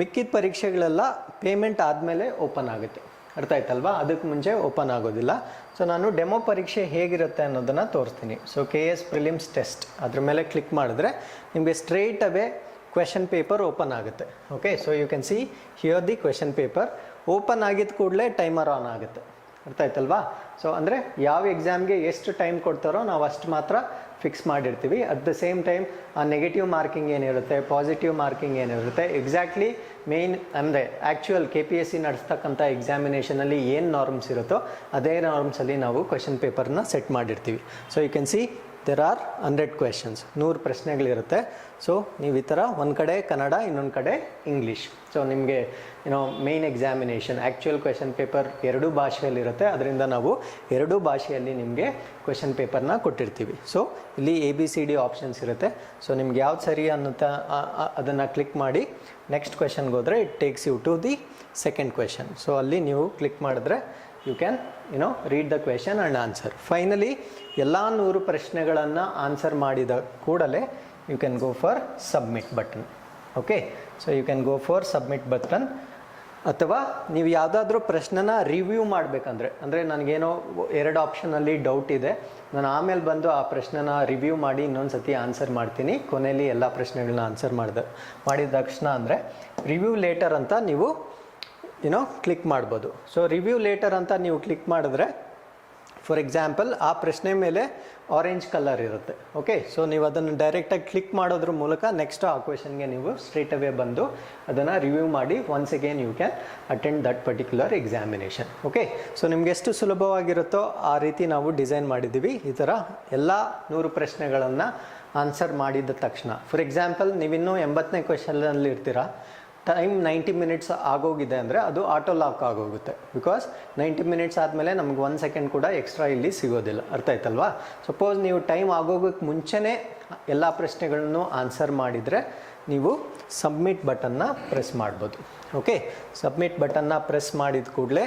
ಮಿಕ್ಕಿದ ಪರೀಕ್ಷೆಗಳೆಲ್ಲ ಪೇಮೆಂಟ್ ಆದಮೇಲೆ ಓಪನ್ ಆಗುತ್ತೆ, ಅರ್ಥ ಆಯ್ತಲ್ವಾ? ಅದಕ್ಕೆ ಮುಂಚೆ ಓಪನ್ ಆಗೋದಿಲ್ಲ. ಸೊ ನಾನು ಡೆಮೋ ಪರೀಕ್ಷೆ ಹೇಗಿರುತ್ತೆ ಅನ್ನೋದನ್ನು ತೋರಿಸ್ತೀನಿ. ಸೊ KS ಪ್ರಿಲಿಮ್ಸ್ ಟೆಸ್ಟ್ ಅದ್ರ ಮೇಲೆ ಕ್ಲಿಕ್ ಮಾಡಿದ್ರೆ ನಿಮಗೆ straight away question paper open ಆಗುತ್ತೆ. Okay, so you can see here the question paper. Open ಆಗಿದ್ದ ಕೂಡಲೇ ಟೈಮರ್ ಆನ್ ಆಗುತ್ತೆ, ಅರ್ಥ ಆಯ್ತಲ್ವಾ? ಸೊ ಅಂದರೆ ಯಾವ ಎಕ್ಸಾಮ್ಗೆ ಎಷ್ಟು ಟೈಮ್ ಕೊಡ್ತಾರೋ ನಾವು ಅಷ್ಟು ಮಾತ್ರ ಫಿಕ್ಸ್ ಮಾಡಿರ್ತೀವಿ. ಅಟ್ ದ ಸೇಮ್ ಟೈಮ್ ಆ ನೆಗೆಟಿವ್ ಮಾರ್ಕಿಂಗ್ ಏನಿರುತ್ತೆ, ಪಾಸಿಟಿವ್ ಮಾರ್ಕಿಂಗ್ ಏನಿರುತ್ತೆ, ಎಕ್ಸಾಕ್ಟ್ಲಿ ಮೇಯ್ನ್ ಅಂದರೆ ಆ್ಯಕ್ಚುಯಲ್ KPSC ನಡೆಸ್ತಕ್ಕಂಥ ಎಕ್ಸಾಮಿನೇಷನಲ್ಲಿ ಏನು ನಾರ್ಮ್ಸ್ ಇರುತ್ತೋ ಅದೇ ನಾರ್ಮ್ಸಲ್ಲಿ ನಾವು ಕ್ವೆಶನ್ ಪೇಪರ್ನ ಸೆಟ್ ಮಾಡಿರ್ತೀವಿ. So you can see there are 100 questions, 100 ಪ್ರಶ್ನೆಗಳಿರುತ್ತೆ. ಸೊ ನೀವು ಈ ಥರ ಒಂದು ಕಡೆ ಕನ್ನಡ, ಇನ್ನೊಂದು ಕಡೆ ಇಂಗ್ಲೀಷ್. ಸೊ ನಿಮಗೆ main examination actual question paper 2 ಭಾಷೆಯಲ್ಲಿರುತ್ತೆ. ಅದರಿಂದ ನಾವು 2 ಭಾಷೆಯಲ್ಲಿ ನಿಮಗೆ ಕ್ವೆಶನ್ ಪೇಪರ್ನ ಕೊಟ್ಟಿರ್ತೀವಿ. ಸೊ ಇಲ್ಲಿ ABCD ಆಪ್ಷನ್ಸ್ ಇರುತ್ತೆ. ಸೊ ನಿಮ್ಗೆ ಯಾವ್ದು ಸರಿ ಅನ್ನುತ್ತಾ ಅದನ್ನು ಕ್ಲಿಕ್ ಮಾಡಿ ನೆಕ್ಸ್ಟ್ ಕ್ವೆಶನ್ಗೆ ಹೋದರೆ it takes you to the second question. So ಅಲ್ಲಿ ನೀವು ಕ್ಲಿಕ್ ಮಾಡಿದ್ರೆ you can read the question and answer. Finally ಎಲ್ಲ 100 ಪ್ರಶ್ನೆಗಳನ್ನು ಆನ್ಸರ್ ಮಾಡಿದ ಕೂಡಲೇ you can go for submit button. Okay, so you can go for submit button. ಅಥವಾ ನೀವು ಯಾವುದಾದ್ರೂ ಪ್ರಶ್ನೆನ ರಿವ್ಯೂ ಮಾಡಬೇಕಂದ್ರೆ, ಅಂದರೆ ನನಗೇನೋ 2 ಆಪ್ಷನಲ್ಲಿ ಡೌಟ್ ಇದೆ, ನಾನು ಆಮೇಲೆ ಬಂದು ಆ ಪ್ರಶ್ನೆನ ರಿವ್ಯೂ ಮಾಡಿ ಇನ್ನೊಂದು ಸತಿ ಆನ್ಸರ್ ಮಾಡ್ತೀನಿ, ಕೊನೆಯಲ್ಲಿ ಎಲ್ಲ ಪ್ರಶ್ನೆಗಳನ್ನ ಆನ್ಸರ್ ಮಾಡಿದ ತಕ್ಷಣ ಅಂದರೆ ರಿವ್ಯೂ ಲೇಟರ್ ಅಂತ ನೀವು ಕ್ಲಿಕ್ ಮಾಡ್ಬೋದು. ಸೊ ರಿವ್ಯೂ ಲೇಟರ್ ಅಂತ ನೀವು ಕ್ಲಿಕ್ ಮಾಡಿದ್ರೆ, ಫಾರ್ ಎಕ್ಸಾಂಪಲ್ ಆ ಪ್ರಶ್ನೆ ಮೇಲೆ ಆರೆಂಜ್ ಕಲರ್ ಇರುತ್ತೆ. ಓಕೆ, ಸೊ ನೀವು ಅದನ್ನು ಡೈರೆಕ್ಟಾಗಿ ಕ್ಲಿಕ್ ಮಾಡೋದ್ರ ಮೂಲಕ ನೆಕ್ಸ್ಟ್ ಆ ಕ್ವೆಶನ್ಗೆ ನೀವು ಸ್ಟ್ರೇಟ್ ಅವೇ ಬಂದು ಅದನ್ನು ರಿವ್ಯೂ ಮಾಡಿ once again you can attend that particular examination. Okay, so ನಿಮ್ಗೆ ಎಷ್ಟು ಸುಲಭವಾಗಿರುತ್ತೋ ಆ ರೀತಿ ನಾವು ಡಿಸೈನ್ ಮಾಡಿದ್ದೀವಿ. ಈ ಥರ ಎಲ್ಲ 100 ಪ್ರಶ್ನೆಗಳನ್ನು ಆನ್ಸರ್ ಮಾಡಿದ ತಕ್ಷಣ, ಫಾರ್ ಎಕ್ಸಾಂಪಲ್ ನೀವಿನ್ನೂ 80ನೇ ಕ್ವೆಶನಲ್ಲಿ ಇರ್ತೀರಾ, ಟೈಮ್ 90 ಮಿನಿಟ್ಸ್ ಆಗೋಗಿದೆ ಅಂದರೆ ಅದು ಆಟೋ ಲಾಕ್ ಆಗೋಗುತ್ತೆ. ಬಿಕಾಸ್ 90 ಮಿನಿಟ್ಸ್ ಆದಮೇಲೆ ನಮ್ಗೆ 1 ಸೆಕೆಂಡ್ ಕೂಡ ಎಕ್ಸ್ಟ್ರಾ ಇಲ್ಲಿ ಸಿಗೋದಿಲ್ಲ, ಅರ್ಥ ಆಯ್ತಲ್ವಾ? ಸಪೋಸ್ ನೀವು ಟೈಮ್ ಆಗೋಗೋಕ್ಕೆ ಮುಂಚೆನೇ ಎಲ್ಲ ಪ್ರಶ್ನೆಗಳನ್ನು ಆನ್ಸರ್ ಮಾಡಿದರೆ ನೀವು ಸಬ್ಮಿಟ್ ಬಟನ್ನ ಪ್ರೆಸ್ ಮಾಡ್ಬೋದು. ಓಕೆ, ಸಬ್ಮಿಟ್ ಬಟನ್ನ ಪ್ರೆಸ್ ಮಾಡಿದ ಕೂಡಲೇ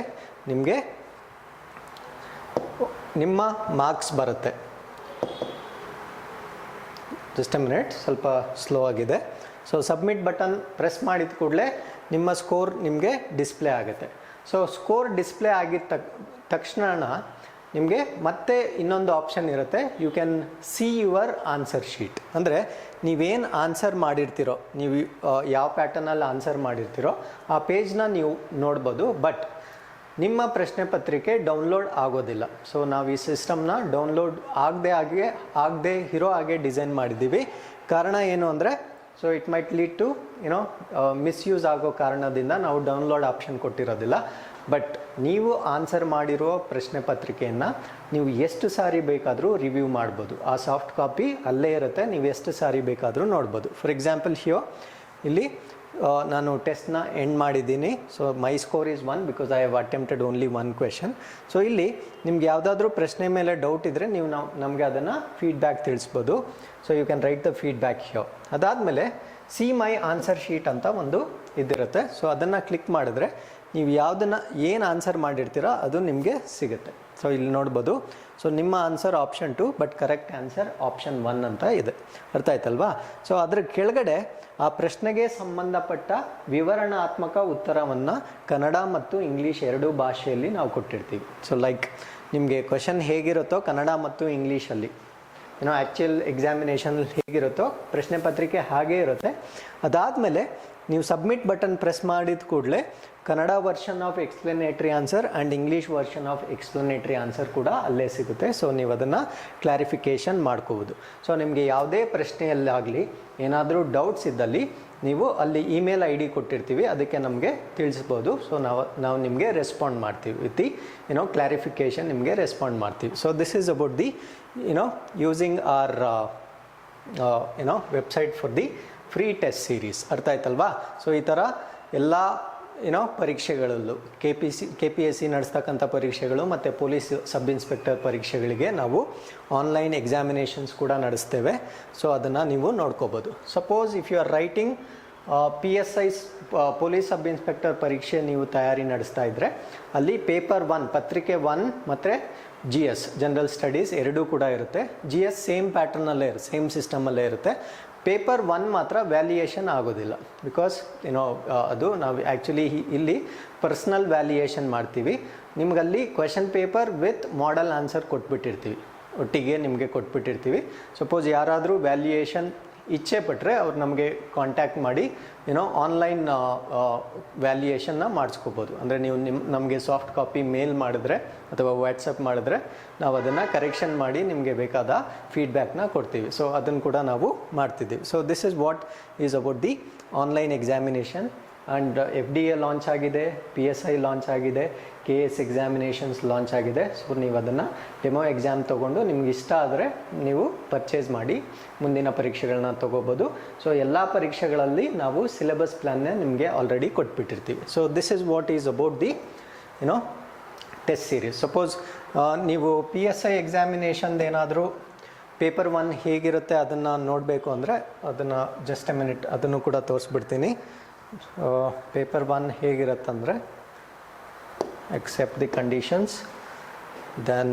ನಿಮಗೆ ನಿಮ್ಮ ಮಾರ್ಕ್ಸ್ ಬರುತ್ತೆ. ಜಸ್ಟ್ ಎ ಮಿನಿಟ್, ಸ್ವಲ್ಪ ಸ್ಲೋ ಆಗಿದೆ. ಸೊ ಸಬ್ಮಿಟ್ ಬಟನ್ ಪ್ರೆಸ್ ಮಾಡಿದ ಕೂಡಲೇ ನಿಮ್ಮ ಸ್ಕೋರ್ ನಿಮಗೆ ಡಿಸ್ಪ್ಲೇ ಆಗುತ್ತೆ. ಸೊ ಸ್ಕೋರ್ ಡಿಸ್ಪ್ಲೇ ಆಗಿದ್ದ ತಕ್ಷಣ ನಿಮಗೆ ಮತ್ತೆ ಇನ್ನೊಂದು ಆಪ್ಷನ್ ಇರುತ್ತೆ, you can see your answer sheet. ಅಂದರೆ ನೀವೇನು ಆನ್ಸರ್ ಮಾಡಿರ್ತೀರೋ, ನೀವು ಯಾವ ಪ್ಯಾಟರ್ನಲ್ಲಿ ಆನ್ಸರ್ ಮಾಡಿರ್ತೀರೋ ಆ ಪೇಜ್ನ ನೀವು ನೋಡ್ಬೋದು. ಬಟ್ ನಿಮ್ಮ ಪ್ರಶ್ನೆ ಪತ್ರಿಕೆ ಡೌನ್ಲೋಡ್ ಆಗೋದಿಲ್ಲ. ಸೊ ನಾವು ಈ ಸಿಸ್ಟಮ್ನ ಡೌನ್ಲೋಡ್ ಆಗದೆ ಇರೋ ಹಾಗೆ ಡಿಸೈನ್ ಮಾಡಿದ್ದೀವಿ. ಕಾರಣ ಏನು ಅಂದರೆ, so it might lead to misuse ಆಗೋ ಕಾರಣದಿಂದ ನಾವು ಡೌನ್ಲೋಡ್ ಆಪ್ಷನ್ ಕೊಟ್ಟಿರೋದಿಲ್ಲ. ಬಟ್ ನೀವು ಆನ್ಸರ್ ಮಾಡಿರೋ ಪ್ರಶ್ನೆ ಪತ್ರಿಕೆಯನ್ನು ನೀವು ಎಷ್ಟು ಸಾರಿ ಬೇಕಾದರೂ ರಿವ್ಯೂ ಮಾಡ್ಬೋದು. ಆ ಸಾಫ್ಟ್ ಕಾಪಿ ಅಲ್ಲೇ ಇರುತ್ತೆ, ನೀವು ಎಷ್ಟು ಸಾರಿ ಬೇಕಾದರೂ ನೋಡ್ಬೋದು. ಫಾರ್ ಎಕ್ಸಾಂಪಲ್ ಇಲ್ಲಿ ನಾನು ಟೆಸ್ಟ್ನ ಎಂಡ್ ಮಾಡಿದ್ದೀನಿ. So my score is 1 because I have attempted only 1 question. So ಇಲ್ಲಿ ನಿಮ್ಗೆ ಯಾವುದಾದ್ರೂ ಪ್ರಶ್ನೆ ಮೇಲೆ ಡೌಟ್ ಇದ್ದರೆ ನೀವು ನಮಗೆ ಅದನ್ನು ಫೀಡ್ಬ್ಯಾಕ್ ತಿಳಿಸ್ಬೋದು. So you can write the feedback here. ಅದಾದಮೇಲೆ ಸಿ ಮೈ ಆನ್ಸರ್ ಶೀಟ್ ಅಂತ ಒಂದು ಇದಿರುತ್ತೆ. ಸೊ ಅದನ್ನು ಕ್ಲಿಕ್ ಮಾಡಿದ್ರೆ ನೀವು ಏನು ಆನ್ಸರ್ ಮಾಡಿರ್ತೀರೋ ಅದು ನಿಮಗೆ ಸಿಗುತ್ತೆ. ಸೊ ಇಲ್ಲಿ ನೋಡ್ಬೋದು. ಸೊ ನಿಮ್ಮ answer option 2 but correct answer option 1 ಅಂತ ಇದೆ. ಅರ್ಥ ಆಯ್ತಲ್ವಾ? ಸೊ ಅದ್ರ ಕೆಳಗಡೆ ಆ ಪ್ರಶ್ನೆಗೆ ಸಂಬಂಧಪಟ್ಟ ವಿವರಣಾತ್ಮಕ ಉತ್ತರವನ್ನು ಕನ್ನಡ ಮತ್ತು ಇಂಗ್ಲೀಷ್ ಎರಡೂ ಭಾಷೆಯಲ್ಲಿ ನಾವು ಕೊಟ್ಟಿರ್ತೀವಿ. ಸೊ ಲೈಕ್ ನಿಮಗೆ ಕ್ವೆಶನ್ ಹೇಗಿರುತ್ತೋ ಕನ್ನಡ ಮತ್ತು ಇಂಗ್ಲೀಷಲ್ಲಿ, ಆ್ಯಕ್ಚುಯಲ್ ಎಕ್ಸಾಮಿನೇಷನ್ ಹೇಗಿರುತ್ತೋ ಪ್ರಶ್ನೆ ಪತ್ರಿಕೆ ಹಾಗೇ ಇರುತ್ತೆ. ಅದಾದಮೇಲೆ ನೀವು ಸಬ್ಮಿಟ್ ಬಟನ್ ಪ್ರೆಸ್ ಮಾಡಿದ ಕೂಡಲೇ Kannada version of explanatory answer and English version of explanatory answer ಕೂಡ ಅಲ್ಲೇ ಸಿಗುತ್ತೆ. ಸೊ ನೀವು ಅದನ್ನು ಕ್ಲಾರಿಫಿಕೇಷನ್ ಮಾಡ್ಕೋಬೋದು. ಸೊ ನಿಮಗೆ ಯಾವುದೇ ಪ್ರಶ್ನೆಯಲ್ಲಾಗಲಿ ಏನಾದರೂ ಡೌಟ್ಸ್ ಇದ್ದಲ್ಲಿ ನೀವು ಅಲ್ಲಿ ಇಮೇಲ್ ID ಕೊಟ್ಟಿರ್ತೀವಿ, ಅದಕ್ಕೆ ನಮಗೆ ತಿಳಿಸ್ಬೋದು. ಸೊ ನಾವು ನಿಮಗೆ ರೆಸ್ಪಾಂಡ್ ಮಾಡ್ತೀವಿ ವಿತ್ ದಿ ಕ್ಲಾರಿಫಿಕೇಷನ್ ನಿಮಗೆ ರೆಸ್ಪಾಂಡ್ ಮಾಡ್ತೀವಿ. So this is about the using our website for the free test series. ಅರ್ಥ ಆಯ್ತಲ್ವಾ? ಸೊ ಈ ಥರ ಎಲ್ಲ ಪರೀಕ್ಷೆಗಳಲ್ಲೂ KPSC ನಡೆಸ್ತಕ್ಕಂಥ ಪರೀಕ್ಷೆಗಳು ಮತ್ತು ಪೊಲೀಸ್ ಸಬ್ ಇನ್ಸ್ಪೆಕ್ಟರ್ ಪರೀಕ್ಷೆಗಳಿಗೆ ನಾವು ಆನ್ಲೈನ್ ಎಕ್ಸಾಮಿನೇಷನ್ಸ್ ಕೂಡ ನಡೆಸ್ತೇವೆ. ಸೊ ಅದನ್ನು ನೀವು ನೋಡ್ಕೋಬೋದು. Suppose if you are writing PSI police sub inspector ಪರೀಕ್ಷೆ ನೀವು ತಯಾರಿ ನಡೆಸ್ತಾ ಇದ್ದರೆ ಅಲ್ಲಿ ಪೇಪರ್ 1 ಪತ್ರಿಕೆ 1 ಮತ್ತು GS ಜನರಲ್ ಸ್ಟಡೀಸ್ ಎರಡೂ ಕೂಡ ಇರುತ್ತೆ. GS ಸೇಮ್ ಪ್ಯಾಟರ್ನಲ್ಲೇ ಸೇಮ್ ಸಿಸ್ಟಮಲ್ಲೇ ಇರುತ್ತೆ. ಪೇಪರ್ 1 ಮಾತ್ರ ವ್ಯಾಲ್ಯೂಯೇಷನ್ ಆಗೋದಿಲ್ಲ. ಬಿಕಾಸ್ ಅದು ನಾವು ಆ್ಯಕ್ಚುಲಿ ಇಲ್ಲಿ ಪರ್ಸ್ನಲ್ ವ್ಯಾಲ್ಯೂಯೇಷನ್ ಮಾಡ್ತೀವಿ. ನಿಮಗಲ್ಲಿ question paper with model answer ಕೊಟ್ಬಿಟ್ಟಿರ್ತೀವಿ, ಒಟ್ಟಿಗೆ ನಿಮಗೆ ಕೊಟ್ಬಿಟ್ಟಿರ್ತೀವಿ. ಸಪೋಸ್ ಯಾರಾದರೂ ವ್ಯಾಲ್ಯೂಯೇಷನ್ ಇಚ್ಛೆ ಪಟ್ಟರೆ ಅವ್ರು ನಮಗೆ ಕಾಂಟ್ಯಾಕ್ಟ್ ಮಾಡಿ ಆನ್ಲೈನ್ ವ್ಯಾಲ್ಯೂಯೇಷನ್ನ ಮಾಡಿಸ್ಕೋಬೋದು. ಅಂದರೆ ನೀವು ನಮಗೆ ಸಾಫ್ಟ್ ಕಾಪಿ ಮೇಲ್ ಮಾಡಿದ್ರೆ ಅಥವಾ ವಾಟ್ಸಪ್ ಮಾಡಿದ್ರೆ ನಾವು ಅದನ್ನು ಕರೆಕ್ಷನ್ ಮಾಡಿ ನಿಮಗೆ ಬೇಕಾದ ಫೀಡ್ಬ್ಯಾಕ್ನ ಕೊಡ್ತೀವಿ. ಸೊ ಅದನ್ನು ಕೂಡ ನಾವು ಮಾಡ್ತಿದ್ದೀವಿ. So this is what is about the online examination. And FDA launch ಆಗಿದೆ, PSI ಲಾಂಚ್ ಆಗಿದೆ, KS ಎಕ್ಸಾಮಿನೇಷನ್ಸ್ ಲಾಂಚ್ ಆಗಿದೆ. ಸೊ ನೀವು ಅದನ್ನು ಡೆಮೋ ಎಕ್ಸಾಮ್ ತೊಗೊಂಡು ನಿಮ್ಗೆ ಇಷ್ಟ ಆದರೆ ನೀವು ಪರ್ಚೇಸ್ ಮಾಡಿ ಮುಂದಿನ ಪರೀಕ್ಷೆಗಳನ್ನ ತೊಗೋಬೋದು. ಸೊ ಎಲ್ಲ ಪರೀಕ್ಷೆಗಳಲ್ಲಿ ನಾವು ಸಿಲೆಬಸ್ ಪ್ಲ್ಯಾನ್ನೇ ನಿಮಗೆ ಆಲ್ರೆಡಿ ಕೊಟ್ಬಿಟ್ಟಿರ್ತೀವಿ. So this is what is about the test series. Suppose ನೀವು PSI ಎಕ್ಸಾಮಿನೇಷನ್ದು ಏನಾದರೂ ಪೇಪರ್ 1 ಹೇಗಿರುತ್ತೆ ಅದನ್ನು ನೋಡಬೇಕು ಅಂದರೆ ಅದನ್ನು ಜಸ್ಟ್ ಎ ಮಿನಿಟ್ ಅದನ್ನು ಕೂಡ ತೋರಿಸ್ಬಿಡ್ತೀನಿ. ಪೇಪರ್ 1 ಹೇಗಿರುತ್ತಂದರೆ accept the conditions, then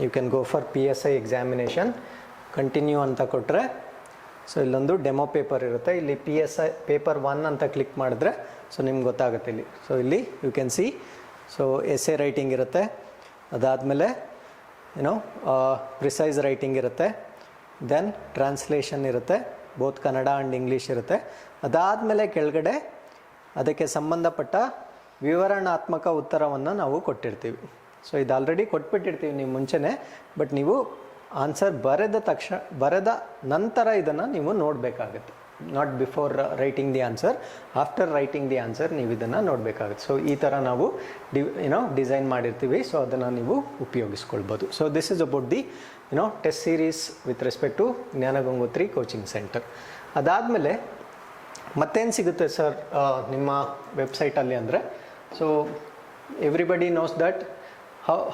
you can go for PSI examination, continue ಅಂತ ಕೊಟ್ಟರೆ ಸೊ ಇಲ್ಲೊಂದು ಡೆಮೋ ಪೇಪರ್ ಇರುತ್ತೆ. ಇಲ್ಲಿ PSI ಪೇಪರ್ 1 ಅಂತ ಕ್ಲಿಕ್ ಮಾಡಿದ್ರೆ ಸೊ ನಿಮ್ಗೆ ಗೊತ್ತಾಗುತ್ತೆ ಇಲ್ಲಿ. ಸೊ ಇಲ್ಲಿ you can see so essay writing ಇರುತ್ತೆ, ಅದಾದಮೇಲೆ ಪ್ರಿಸೈಸ್ ರೈಟಿಂಗ್ ಇರುತ್ತೆ, ದೆನ್ ಟ್ರಾನ್ಸ್ಲೇಷನ್ ಇರುತ್ತೆ, ಬೋತ್ ಕನ್ನಡ ಆ್ಯಂಡ್ ಇಂಗ್ಲೀಷ್ ಇರುತ್ತೆ. ಅದಾದಮೇಲೆ ಕೆಳಗಡೆ ಅದಕ್ಕೆ ಸಂಬಂಧಪಟ್ಟ ವಿವರಣಾತ್ಮಕ ಉತ್ತರವನ್ನು ನಾವು ಕೊಟ್ಟಿರ್ತೀವಿ. ಸೊ ಇದು ಆಲ್ರೆಡಿ ಕೊಟ್ಬಿಟ್ಟಿರ್ತೀವಿ ನೀವು ಮುಂಚೆನೇ, ಬಟ್ ನೀವು ಆನ್ಸರ್ ಬರೆದ ನಂತರ ಇದನ್ನು ನೀವು ನೋಡಬೇಕಾಗುತ್ತೆ. Not before writing the answer, after writing the answer ನೀವು ಇದನ್ನು ನೋಡಬೇಕಾಗುತ್ತೆ. ಸೊ ಈ ಥರ ನಾವು ಡಿಸೈನ್ ಮಾಡಿರ್ತೀವಿ. ಸೊ ಅದನ್ನು ನೀವು ಉಪಯೋಗಿಸ್ಕೊಳ್ಬೋದು. So this is about the test series with respect to Jnanagangotri coaching centre. ಅದಾದಮೇಲೆ ಮತ್ತೇನು ಸಿಗುತ್ತೆ ಸರ್ ನಿಮ್ಮ ವೆಬ್ಸೈಟಲ್ಲಿ ಅಂದರೆ, so everybody knows that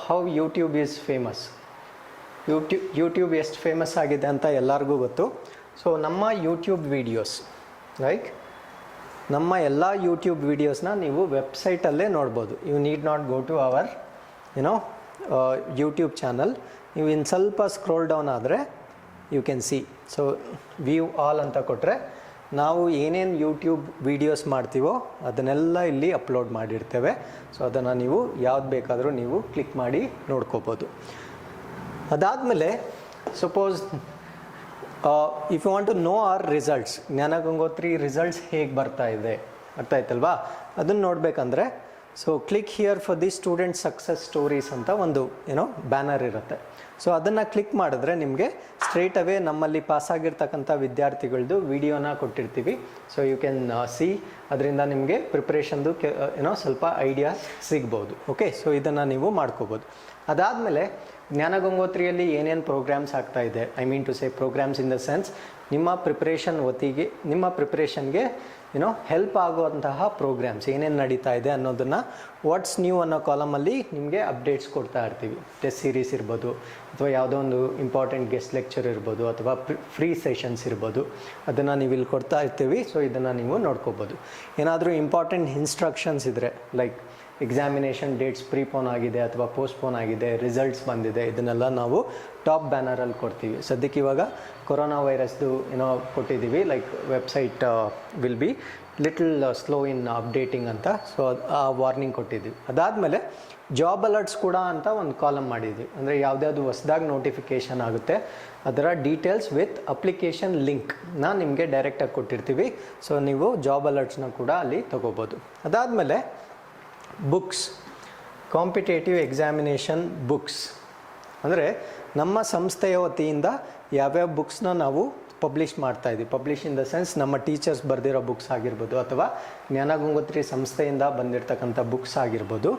how YouTube is famous. YouTube ಎಷ್ಟು ಫೇಮಸ್ ಆಗಿದೆ ಅಂತ ಎಲ್ಲರಿಗೂ ಗೊತ್ತು. ಸೊ ನಮ್ಮ ಯೂಟ್ಯೂಬ್ ವೀಡಿಯೋಸ್ ನಮ್ಮ ಎಲ್ಲ ಯೂಟ್ಯೂಬ್ ವೀಡಿಯೋಸ್ನ ನೀವು ವೆಬ್ಸೈಟಲ್ಲೇ ನೋಡ್ಬೋದು. You need not go to our YouTube channel. ನೀವು ಇನ್ನು ಸ್ವಲ್ಪ ಸ್ಕ್ರೋಲ್ ಡೌನ್ ಆದರೆ you can see. So view all ಅಂತ ಕೊಟ್ಟರೆ ನಾವು ಏನೇನು ಯೂಟ್ಯೂಬ್ ವೀಡಿಯೋಸ್ ಮಾಡ್ತೀವೋ ಅದನ್ನೆಲ್ಲ ಇಲ್ಲಿ ಅಪ್ಲೋಡ್ ಮಾಡಿರ್ತೇವೆ. ಸೊ ಅದನ್ನು ನೀವು ಯಾವ್ದು ಬೇಕಾದರೂ ನೀವು ಕ್ಲಿಕ್ ಮಾಡಿ ನೋಡ್ಕೋಬೋದು. ಅದಾದಮೇಲೆ suppose if you want to know our results, Jnanagangotri results ಹೇಗೆ ಬರ್ತಾ ಇದೆ ಅರ್ಥ ಆಯ್ತಲ್ವಾ, ಅದನ್ನು ನೋಡಬೇಕಂದ್ರೆ so click here for the student success stories ಅಂತ ಒಂದು ಬ್ಯಾನರ್ ಇರುತ್ತೆ. ಸೊ ಅದನ್ನು ಕ್ಲಿಕ್ ಮಾಡಿದ್ರೆ ನಿಮಗೆ ಸ್ಟ್ರೈಟ್ ಅವೇ ನಮ್ಮಲ್ಲಿ ಪಾಸಾಗಿರ್ತಕ್ಕಂಥ ವಿದ್ಯಾರ್ಥಿಗಳದ್ದು ವಿಡಿಯೋನ ಕೊಟ್ಟಿರ್ತೀವಿ. ಸೊ ಯು ಕ್ಯಾನ್ ಸಿ, ಅದರಿಂದ ನಿಮಗೆ ಪ್ರಿಪ್ರೇಷನ್ದು ಸ್ವಲ್ಪ ಐಡಿಯಾಸ್ ಸಿಗ್ಬೋದು. ಓಕೆ, ಸೊ ಇದನ್ನು ನೀವು ಮಾಡ್ಕೋಬೋದು. ಅದಾದಮೇಲೆ ಜ್ಞಾನಗಂಗೋತ್ರಿಯಲ್ಲಿ ಏನೇನು ಪ್ರೋಗ್ರಾಮ್ಸ್ ಆಗ್ತಾ ಇದೆ, I mean to say programs in the sense ನಿಮ್ಮ ಪ್ರಿಪ್ರೇಷನ್ಗೆ ಹೆಲ್ಪ್ ಆಗುವಂತಹ ಪ್ರೋಗ್ರಾಮ್ಸ್ ಏನೇನು ನಡೀತಾ ಇದೆ ಅನ್ನೋದನ್ನು ವಾಟ್ಸ್ ನ್ಯೂ ಅನ್ನೋ ಕಾಲಮಲ್ಲಿ ನಿಮಗೆ ಅಪ್ಡೇಟ್ಸ್ ಕೊಡ್ತಾ ಇರ್ತೀವಿ. ಟೆಸ್ಟ್ ಸೀರೀಸ್ ಇರ್ಬೋದು, ಅಥವಾ ಯಾವುದೋ ಒಂದು ಇಂಪಾರ್ಟೆಂಟ್ ಗೆಸ್ಟ್ ಲೆಕ್ಚರ್ ಇರ್ಬೋದು, ಅಥವಾ ಫ್ರೀ ಸೆಷನ್ಸ್ ಇರ್ಬೋದು, ಅದನ್ನು ನೀವು ಇಲ್ಲಿ ಕೊಡ್ತಾ ಇರ್ತೀವಿ. ಸೊ ಇದನ್ನು ನೀವು ನೋಡ್ಕೋಬೋದು. ಏನಾದರೂ ಇಂಪಾರ್ಟೆಂಟ್ ಇನ್ಸ್ಟ್ರಕ್ಷನ್ಸ್ ಇದ್ದರೆ, ಲೈಕ್ ಎಕ್ಸಾಮಿನೇಷನ್ ಡೇಟ್ಸ್ ಪ್ರೀಪೋನ್ ಆಗಿದೆ ಅಥವಾ ಪೋಸ್ಟ್ಪೋನ್ ಆಗಿದೆ, ರಿಸಲ್ಟ್ಸ್ ಬಂದಿದೆ, ಇದನ್ನೆಲ್ಲ ನಾವು ಟಾಪ್ ಬ್ಯಾನರಲ್ಲಿ ಕೊಡ್ತೀವಿ. ಸದ್ಯಕ್ಕೆ ಇವಾಗ ಕೊರೋನಾ ವೈರಸ್ದು ಕೊಟ್ಟಿದ್ದೀವಿ, like website will be little slow in updating ಅಂತ. ಸೊ ಆ ವಾರ್ನಿಂಗ್ ಕೊಟ್ಟಿದ್ದೀವಿ. ಅದಾದಮೇಲೆ ಜಾಬ್ ಅಲರ್ಟ್ಸ್ ಕೂಡ ಅಂತ ಒಂದು ಕಾಲಮ್ ಮಾಡಿದ್ವಿ. ಅಂದರೆ ಯಾವುದ್ಯಾವುದು ಹೊಸದಾಗಿ ನೋಟಿಫಿಕೇಷನ್ ಆಗುತ್ತೆ ಅದರ ಡೀಟೇಲ್ಸ್ ವಿತ್ ಅಪ್ಲಿಕೇಶನ್ ಲಿಂಕ್ನ ನಿಮಗೆ ಡೈರೆಕ್ಟಾಗಿ ಕೊಟ್ಟಿರ್ತೀವಿ. ಸೊ ನೀವು ಜಾಬ್ ಅಲರ್ಟ್ಸ್ನ ಕೂಡ ಅಲ್ಲಿ ತೊಗೋಬೋದು. ಅದಾದಮೇಲೆ ಬುಕ್ಸ್, ಕಾಂಪಿಟೇಟಿವ್ ಎಕ್ಸಾಮಿನೇಷನ್ ಬುಕ್ಸ್, ಅಂದರೆ ನಮ್ಮ ಸಂಸ್ಥೆಯ ವತಿಯಿಂದ ಯಾವ್ಯಾವ ಬುಕ್ಸ್ನ ನಾವು ಪಬ್ಲಿಷ್ ಮಾಡ್ತಾಯಿದ್ವಿ. ಪಬ್ಲಿಷ್ ಇನ್ ದ ಸೆನ್ಸ್ ನಮ್ಮ ಟೀಚರ್ಸ್ ಬರೆದಿರೋ ಬುಕ್ಸ್ ಆಗಿರ್ಬೋದು, ಅಥವಾ ಜ್ಞಾನಗಂಗೋತ್ರಿ ಸಂಸ್ಥೆಯಿಂದ ಬಂದಿರತಕ್ಕಂಥ ಬುಕ್ಸ್ ಆಗಿರ್ಬೋದು,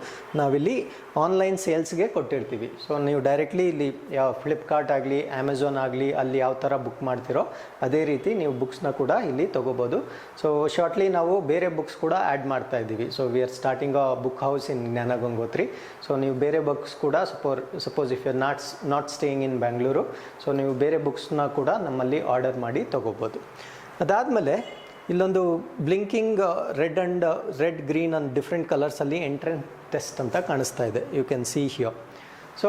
ನಾವಿಲ್ಲಿ ಆನ್ಲೈನ್ ಸೇಲ್ಸ್ಗೆ ಕೊಟ್ಟಿರ್ತೀವಿ. ಸೊ ನೀವು ಡೈರೆಕ್ಟ್ಲಿ ಇಲ್ಲಿ ಯಾವ ಫ್ಲಿಪ್ಕಾರ್ಟ್ ಆಗಲಿ, ಅಮೆಝಾನ್ ಆಗಲಿ, ಅಲ್ಲಿ ಯಾವ ಥರ ಬುಕ್ ಮಾಡ್ತಿರೋ ಅದೇ ರೀತಿ ನೀವು ಬುಕ್ಸ್ನ ಕೂಡ ಇಲ್ಲಿ ತೊಗೋಬೋದು. ಸೊ ಶಾರ್ಟ್ಲಿ ನಾವು ಬೇರೆ ಬುಕ್ಸ್ ಕೂಡ ಆ್ಯಡ್ ಮಾಡ್ತಾ ಇದ್ದೀವಿ. So we are starting a book house in Jnanagangotri. So ನೀವು ಬೇರೆ ಬುಕ್ಸ್ ಕೂಡ suppose if you not staying in Bengaluru, so ನೀವು ಬೇರೆ ಬುಕ್ಸ್ನ ಕೂಡ ನಮ್ಮಲ್ಲಿ ಆರ್ಡರ್ ಮಾಡಿ ತೊಗೋಬೋದು. ಅದಾದಮೇಲೆ ಇಲ್ಲೊಂದು blinking red green and different ಕಲರ್ಸಲ್ಲಿ ಎಂಟ್ರೆನ್ಸ್ ಟೆಸ್ಟ್ ಅಂತ ಕಾಣಿಸ್ತಾ ಇದೆ. You can see here. So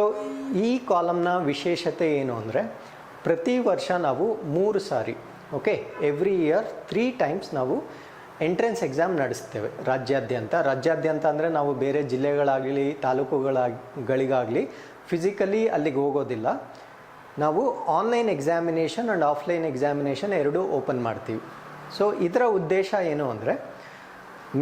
ಈ ಕಾಲಮ್ನ ವಿಶೇಷತೆ ಏನು ಅಂದರೆ, ಪ್ರತಿ ವರ್ಷ ನಾವು 3 ಸಾರಿ, ಓಕೆ, ಎವ್ರಿ ಇಯರ್ 3 ಟೈಮ್ಸ್ ನಾವು ಎಂಟ್ರೆನ್ಸ್ ಎಕ್ಸಾಮ್ ನಡೆಸ್ತೇವೆ ರಾಜ್ಯಾದ್ಯಂತ. ಅಂದರೆ ನಾವು ಬೇರೆ ಜಿಲ್ಲೆಗಳಾಗಲಿ ತಾಲೂಕುಗಳಿಗಾಗಲಿ ಫಿಸಿಕಲಿ ಅಲ್ಲಿಗೆ ಹೋಗೋದಿಲ್ಲ. ನಾವು online examination and offline examination ಎರಡೂ ಓಪನ್ ಮಾಡ್ತೀವಿ. ಸೊ ಇದರ ಉದ್ದೇಶ ಏನು ಅಂದರೆ,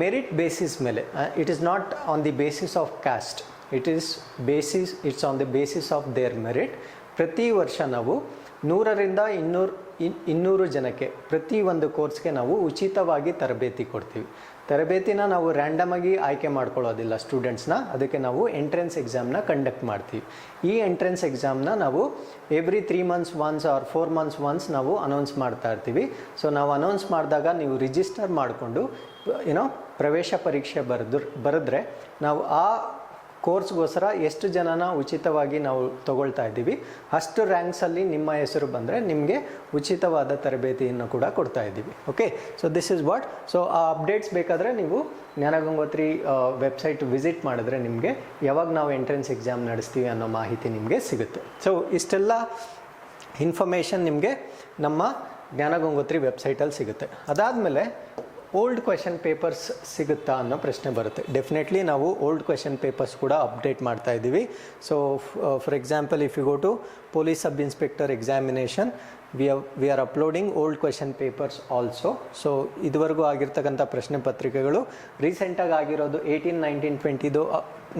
ಮೆರಿಟ್ ಬೇಸಿಸ್ ಮೇಲೆ, it is not on the basis of caste, it's on the basis of their merit. ಪ್ರತಿ ವರ್ಷ ನಾವು 100ರಿಂದ 200 ಜನಕ್ಕೆ ಪ್ರತಿ ಒಂದು ಕೋರ್ಸ್ಗೆ ನಾವು ಉಚಿತವಾಗಿ ತರಬೇತಿ ಕೊಡ್ತೀವಿ. ತರಬೇತಿನ ನಾವು ರ್ಯಾಂಡಮಾಗಿ ಆಯ್ಕೆ ಮಾಡ್ಕೊಳ್ಳೋದಿಲ್ಲ ಸ್ಟೂಡೆಂಟ್ಸ್ನ, ಅದಕ್ಕೆ ನಾವು ಎಂಟ್ರೆನ್ಸ್ ಎಕ್ಸಾಮ್ನ ಕಂಡಕ್ಟ್ ಮಾಡ್ತೀವಿ. ಈ ಎಂಟ್ರೆನ್ಸ್ ಎಕ್ಸಾಮ್ನ ನಾವು every 3 months once or 4 months once ನಾವು ಅನೌನ್ಸ್ ಮಾಡ್ತಾ ಇರ್ತೀವಿ. ಸೊ ನಾವು ಅನೌನ್ಸ್ ಮಾಡಿದಾಗ ನೀವು ರಿಜಿಸ್ಟರ್ ಮಾಡಿಕೊಂಡು ಪ್ರವೇಶ ಪರೀಕ್ಷೆ ಬರೆದ್ರೆ ನಾವು ಆ ಕೋರ್ಸ್ಗೋಸ್ಕರ ಎಷ್ಟು ಜನನ ಉಚಿತವಾಗಿ ನಾವು ತೊಗೊಳ್ತಾ ಇದ್ದೀವಿ, ಅಷ್ಟು ರ್ಯಾಂಕ್ಸಲ್ಲಿ ನಿಮ್ಮ ಹೆಸರು ಬಂದರೆ ನಿಮಗೆ ಉಚಿತವಾದ ತರಬೇತಿಯನ್ನು ಕೂಡ ಕೊಡ್ತಾ ಇದ್ದೀವಿ. Okay, so this is what. So ಆ ಅಪ್ಡೇಟ್ಸ್ ಬೇಕಾದರೆ ನೀವು ಜ್ಞಾನಗಂಗೋತ್ರಿ ವೆಬ್ಸೈಟ್ ವಿಸಿಟ್ ಮಾಡಿದ್ರೆ ನಿಮಗೆ ಯಾವಾಗ ನಾವು ಎಂಟ್ರೆನ್ಸ್ ಎಕ್ಸಾಮ್ ನಡೆಸ್ತೀವಿ ಅನ್ನೋ ಮಾಹಿತಿ ನಿಮಗೆ ಸಿಗುತ್ತೆ. ಸೊ ಇಷ್ಟೆಲ್ಲ ಇನ್ಫಾರ್ಮೇಷನ್ ನಿಮಗೆ ನಮ್ಮ ಜ್ಞಾನಗಂಗೋತ್ರಿ ವೆಬ್ಸೈಟಲ್ಲಿ ಸಿಗುತ್ತೆ. ಅದಾದಮೇಲೆ ಓಲ್ಡ್ ಕ್ವೆಶನ್ ಪೇಪರ್ಸ್ ಸಿಗುತ್ತಾ ಅನ್ನೋ ಪ್ರಶ್ನೆ ಬರುತ್ತೆ. ಡೆಫಿನೆಟ್ಲಿ ನಾವು ಓಲ್ಡ್ ಕ್ವೆಶನ್ ಪೇಪರ್ಸ್ ಕೂಡ ಅಪ್ಡೇಟ್ ಮಾಡ್ತಾ ಇದ್ದೀವಿ. So for example, if you go to police sub inspector examination, we are uploading old question papers also. So ಇದುವರೆಗೂ ಆಗಿರ್ತಕ್ಕಂಥ ಪ್ರಶ್ನೆ ಪತ್ರಿಕೆಗಳು ರೀಸೆಂಟಾಗಿ ಆಗಿರೋದು 18, 19,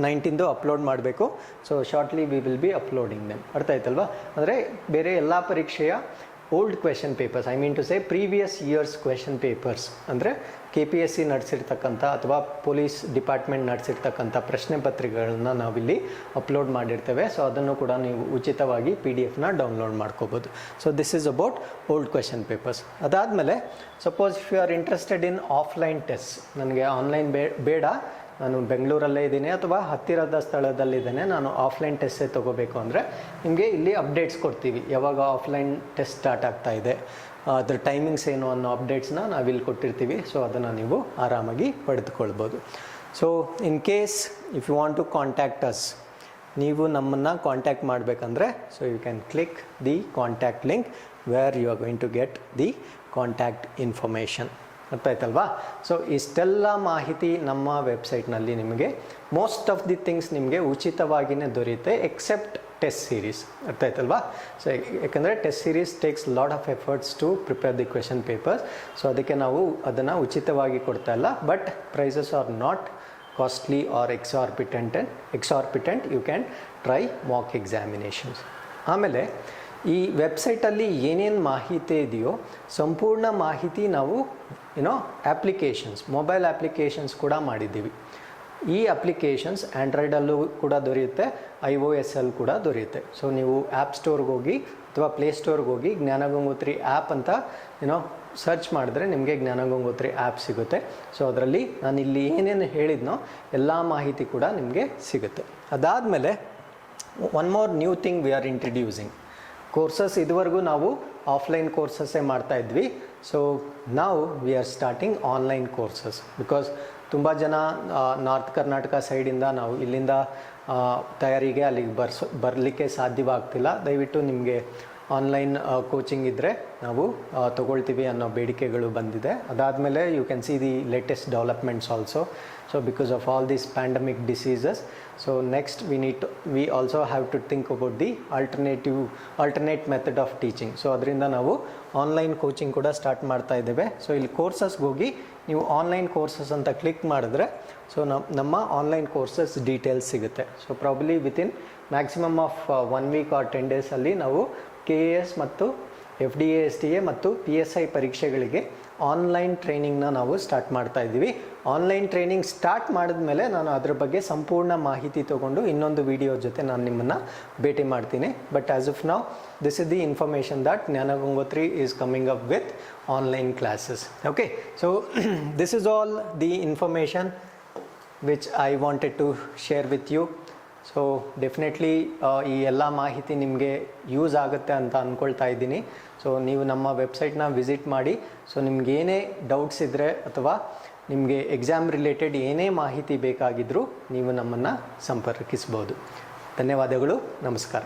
19ದು ಅಪ್ಲೋಡ್ ಮಾಡಬೇಕು. So shortly we will be uploading them. ಅರ್ಥ ಆಯ್ತಲ್ವಾ? ಅಂದರೆ ಬೇರೆ ಎಲ್ಲ ಪರೀಕ್ಷೆಯ old question papers, I mean to say previous years question papers, ಅಂದರೆ KPSC ನಡೆಸಿರ್ತಕ್ಕಂಥ ಅಥವಾ ಪೊಲೀಸ್ ಡಿಪಾರ್ಟ್ಮೆಂಟ್ ನಡೆಸಿರ್ತಕ್ಕಂಥ ಪ್ರಶ್ನೆ ಪತ್ರಿಕೆಗಳನ್ನ ನಾವಿಲ್ಲಿ ಅಪ್ಲೋಡ್ ಮಾಡಿರ್ತೇವೆ. ಸೊ ಅದನ್ನು ಕೂಡ ನೀವು ಉಚಿತವಾಗಿ PDF ಡೌನ್ಲೋಡ್ ಮಾಡ್ಕೋಬೋದು. So this is about old question papers. ಅದಾದಮೇಲೆ suppose if you are interested in offline test, ನನಗೆ ಆನ್ಲೈನ್ ಬೇಡ, ನಾನು ಬೆಂಗಳೂರಲ್ಲೇ ಇದ್ದೀನಿ ಅಥವಾ ಹತ್ತಿರದ ಸ್ಥಳದಲ್ಲಿದ್ದೇನೆ, ನಾನು ಆಫ್ಲೈನ್ ಟೆಸ್ಟೇ ತೊಗೋಬೇಕು ಅಂದರೆ ನಿಮಗೆ ಇಲ್ಲಿ ಅಪ್ಡೇಟ್ಸ್ ಕೊಡ್ತೀವಿ. ಯಾವಾಗ ಆಫ್ಲೈನ್ ಟೆಸ್ಟ್ ಸ್ಟಾರ್ಟ್ ಆಗ್ತಾ ಇದೆ, ಅದ್ರ ಟೈಮಿಂಗ್ಸ್ ಏನು ಅನ್ನೋ ಅಪ್ಡೇಟ್ಸ್ನ ನಾವಿಲ್ಲಿ ಕೊಟ್ಟಿರ್ತೀವಿ. ಸೊ ಅದನ್ನು ನೀವು ಆರಾಮಾಗಿ ಪಡೆದುಕೊಳ್ಬೋದು. So in case if you want to contact us, ನೀವು ನಮ್ಮನ್ನು ಕಾಂಟ್ಯಾಕ್ಟ್ ಮಾಡಬೇಕಂದ್ರೆ, so you can click the contact link where you are going to get the contact information. ಅರ್ಥ ಆಯ್ತಲ್ವಾ? ಸೊ ಇಷ್ಟೆಲ್ಲ ಮಾಹಿತಿ ನಮ್ಮ ವೆಬ್ಸೈಟ್ನಲ್ಲಿ ನಿಮಗೆ ಮೋಸ್ಟ್ ಆಫ್ ದಿ ಥಿಂಗ್ಸ್ ನಿಮಗೆ ಉಚಿತವಾಗಿಯೇ ದೊರೆಯುತ್ತೆ, ಎಕ್ಸೆಪ್ಟ್ ಟೆಸ್ಟ್ ಸೀರೀಸ್. ಅರ್ಥ ಆಯ್ತಲ್ವಾ? ಸೊ ಯಾಕಂದರೆ test series takes lot of efforts to prepare the question papers. So ಅದಕ್ಕೆ ನಾವು ಅದನ್ನು ಉಚಿತವಾಗಿ ಕೊಡ್ತಾ ಇಲ್ಲ, but prices are not costly or exorbitant, you can try mock examinations. ಆಮೇಲೆ ಈ ವೆಬ್ಸೈಟಲ್ಲಿ ಏನೇನು ಮಾಹಿತಿ ಇದೆಯೋ ಸಂಪೂರ್ಣ ಮಾಹಿತಿ ನಾವು ಅಪ್ಲಿಕೇಶನ್ಸ್, ಮೊಬೈಲ್ ಅಪ್ಲಿಕೇಶನ್ಸ್ ಕೂಡ ಮಾಡಿದ್ದೀವಿ. ಈ ಅಪ್ಲಿಕೇಶನ್ಸ್ ಆ್ಯಂಡ್ರಾಯ್ಡಲ್ಲೂ ಕೂಡ ದೊರೆಯುತ್ತೆ, iOS ಅಲ್ಲಿ ಕೂಡ ದೊರೆಯುತ್ತೆ. ಸೊ ನೀವು ಆ್ಯಪ್ ಸ್ಟೋರ್ಗೆ ಹೋಗಿ ಅಥವಾ ಪ್ಲೇಸ್ಟೋರ್ಗೆ ಹೋಗಿ ಜ್ಞಾನಗಂಗೋತ್ರಿ ಆ್ಯಪ್ ಅಂತ ಸರ್ಚ್ ಮಾಡಿದ್ರೆ ನಿಮಗೆ ಜ್ಞಾನಗಂಗೋತ್ರಿ ಆ್ಯಪ್ ಸಿಗುತ್ತೆ. ಸೊ ಅದರಲ್ಲಿ ನಾನು ಇಲ್ಲಿ ಏನೇನು ಹೇಳಿದ್ನೋ ಎಲ್ಲ ಮಾಹಿತಿ ಕೂಡ ನಿಮಗೆ ಸಿಗುತ್ತೆ. ಅದಾದಮೇಲೆ one more new thing we are introducing courses. ಇದುವರೆಗೂ ನಾವು ಆಫ್ಲೈನ್ ಕೋರ್ಸಸ್ಸೇ ಮಾಡ್ತಾ ಇದ್ವಿ. ಸೊ ನಾವು V are starting online courses because ತುಂಬ ಜನ ನಾರ್ತ್ ಕರ್ನಾಟಕ ಸೈಡಿಂದ ನಾವು ಇಲ್ಲಿಂದ ತಯಾರಿಗೆ ಅಲ್ಲಿಗೆ ಬರಲಿಕ್ಕೆ ಸಾಧ್ಯವಾಗ್ತಿಲ್ಲ. ದಯವಿಟ್ಟು ನಿಮಗೆ ಆನ್ಲೈನ್ ಕೋಚಿಂಗ್ ಇದ್ದರೆ ನಾವು ತೊಗೊಳ್ತೀವಿ ಅನ್ನೋ ಬೇಡಿಕೆಗಳು ಬಂದಿದೆ. ಅದಾದಮೇಲೆ you can see the latest developments also. So because of all these pandemic diseases, so next we also have to think about the alternate method of teaching. So ಅದರಿಂದ ನಾವು ಆನ್ಲೈನ್ ಕೋಚಿಂಗ್ ಕೂಡ ಸ್ಟಾರ್ಟ್ ಮಾಡ್ತಾ ಇದ್ದೇವೆ. So ಇಲ್ಲಿ ಕೋರ್ಸಸ್ಗೆ ಹೋಗಿ ನೀವು online courses ಅಂತ ಕ್ಲಿಕ್ ಮಾಡಿದ್ರೆ ಸೊ ನಮ್ಮ ಆನ್ಲೈನ್ ಕೋರ್ಸಸ್ ಡೀಟೇಲ್ಸ್ ಸಿಗುತ್ತೆ. So probably within maximum of 1 week or 10 ಡೇಸಲ್ಲಿ ನಾವು KAS ಮತ್ತು FDA STA ಮತ್ತು PSI ಪರೀಕ್ಷೆಗಳಿಗೆ ಆನ್ಲೈನ್ ಟ್ರೈನಿಂಗ್ನ ನಾವು ಸ್ಟಾರ್ಟ್ ಮಾಡ್ತಾ ಇದ್ದೀವಿ. ಆನ್ಲೈನ್ ಟ್ರೈನಿಂಗ್ ಸ್ಟಾರ್ಟ್ ಮಾಡಿದ್ಮೇಲೆ ನಾನು ಅದರ ಬಗ್ಗೆ ಸಂಪೂರ್ಣ ಮಾಹಿತಿ ತೊಗೊಂಡು ಇನ್ನೊಂದು ವಿಡಿಯೋ ಜೊತೆ ನಾನು ನಿಮ್ಮನ್ನು ಭೇಟಿ ಮಾಡ್ತೀನಿ. But as of now this is the information that Jnanagangotri is coming up with online classes. Okay, so this is all the information which I wanted to share with you. So definitely ಈ ಎಲ್ಲ ಮಾಹಿತಿ ನಿಮಗೆ use ಆಗುತ್ತೆ ಅಂತ ಅಂದ್ಕೊಳ್ತಾ ಇದ್ದೀನಿ. So ನೀವು ನಮ್ಮ ವೆಬ್ಸೈಟ್ನ visit ಮಾಡಿ. ಸೊ ನಿಮಗೇನೇ ಡೌಟ್ಸ್ ಇದ್ದರೆ ಅಥವಾ ನಿಮಗೆ ಎಕ್ಸಾಮ್ ರಿಲೇಟೆಡ್ ಏನೇ ಮಾಹಿತಿ ಬೇಕಾಗಿದ್ದರೂ ನೀವು ನಮ್ಮನ್ನು ಸಂಪರ್ಕಿಸ್ಬೋದು. ಧನ್ಯವಾದಗಳು. ನಮಸ್ಕಾರ.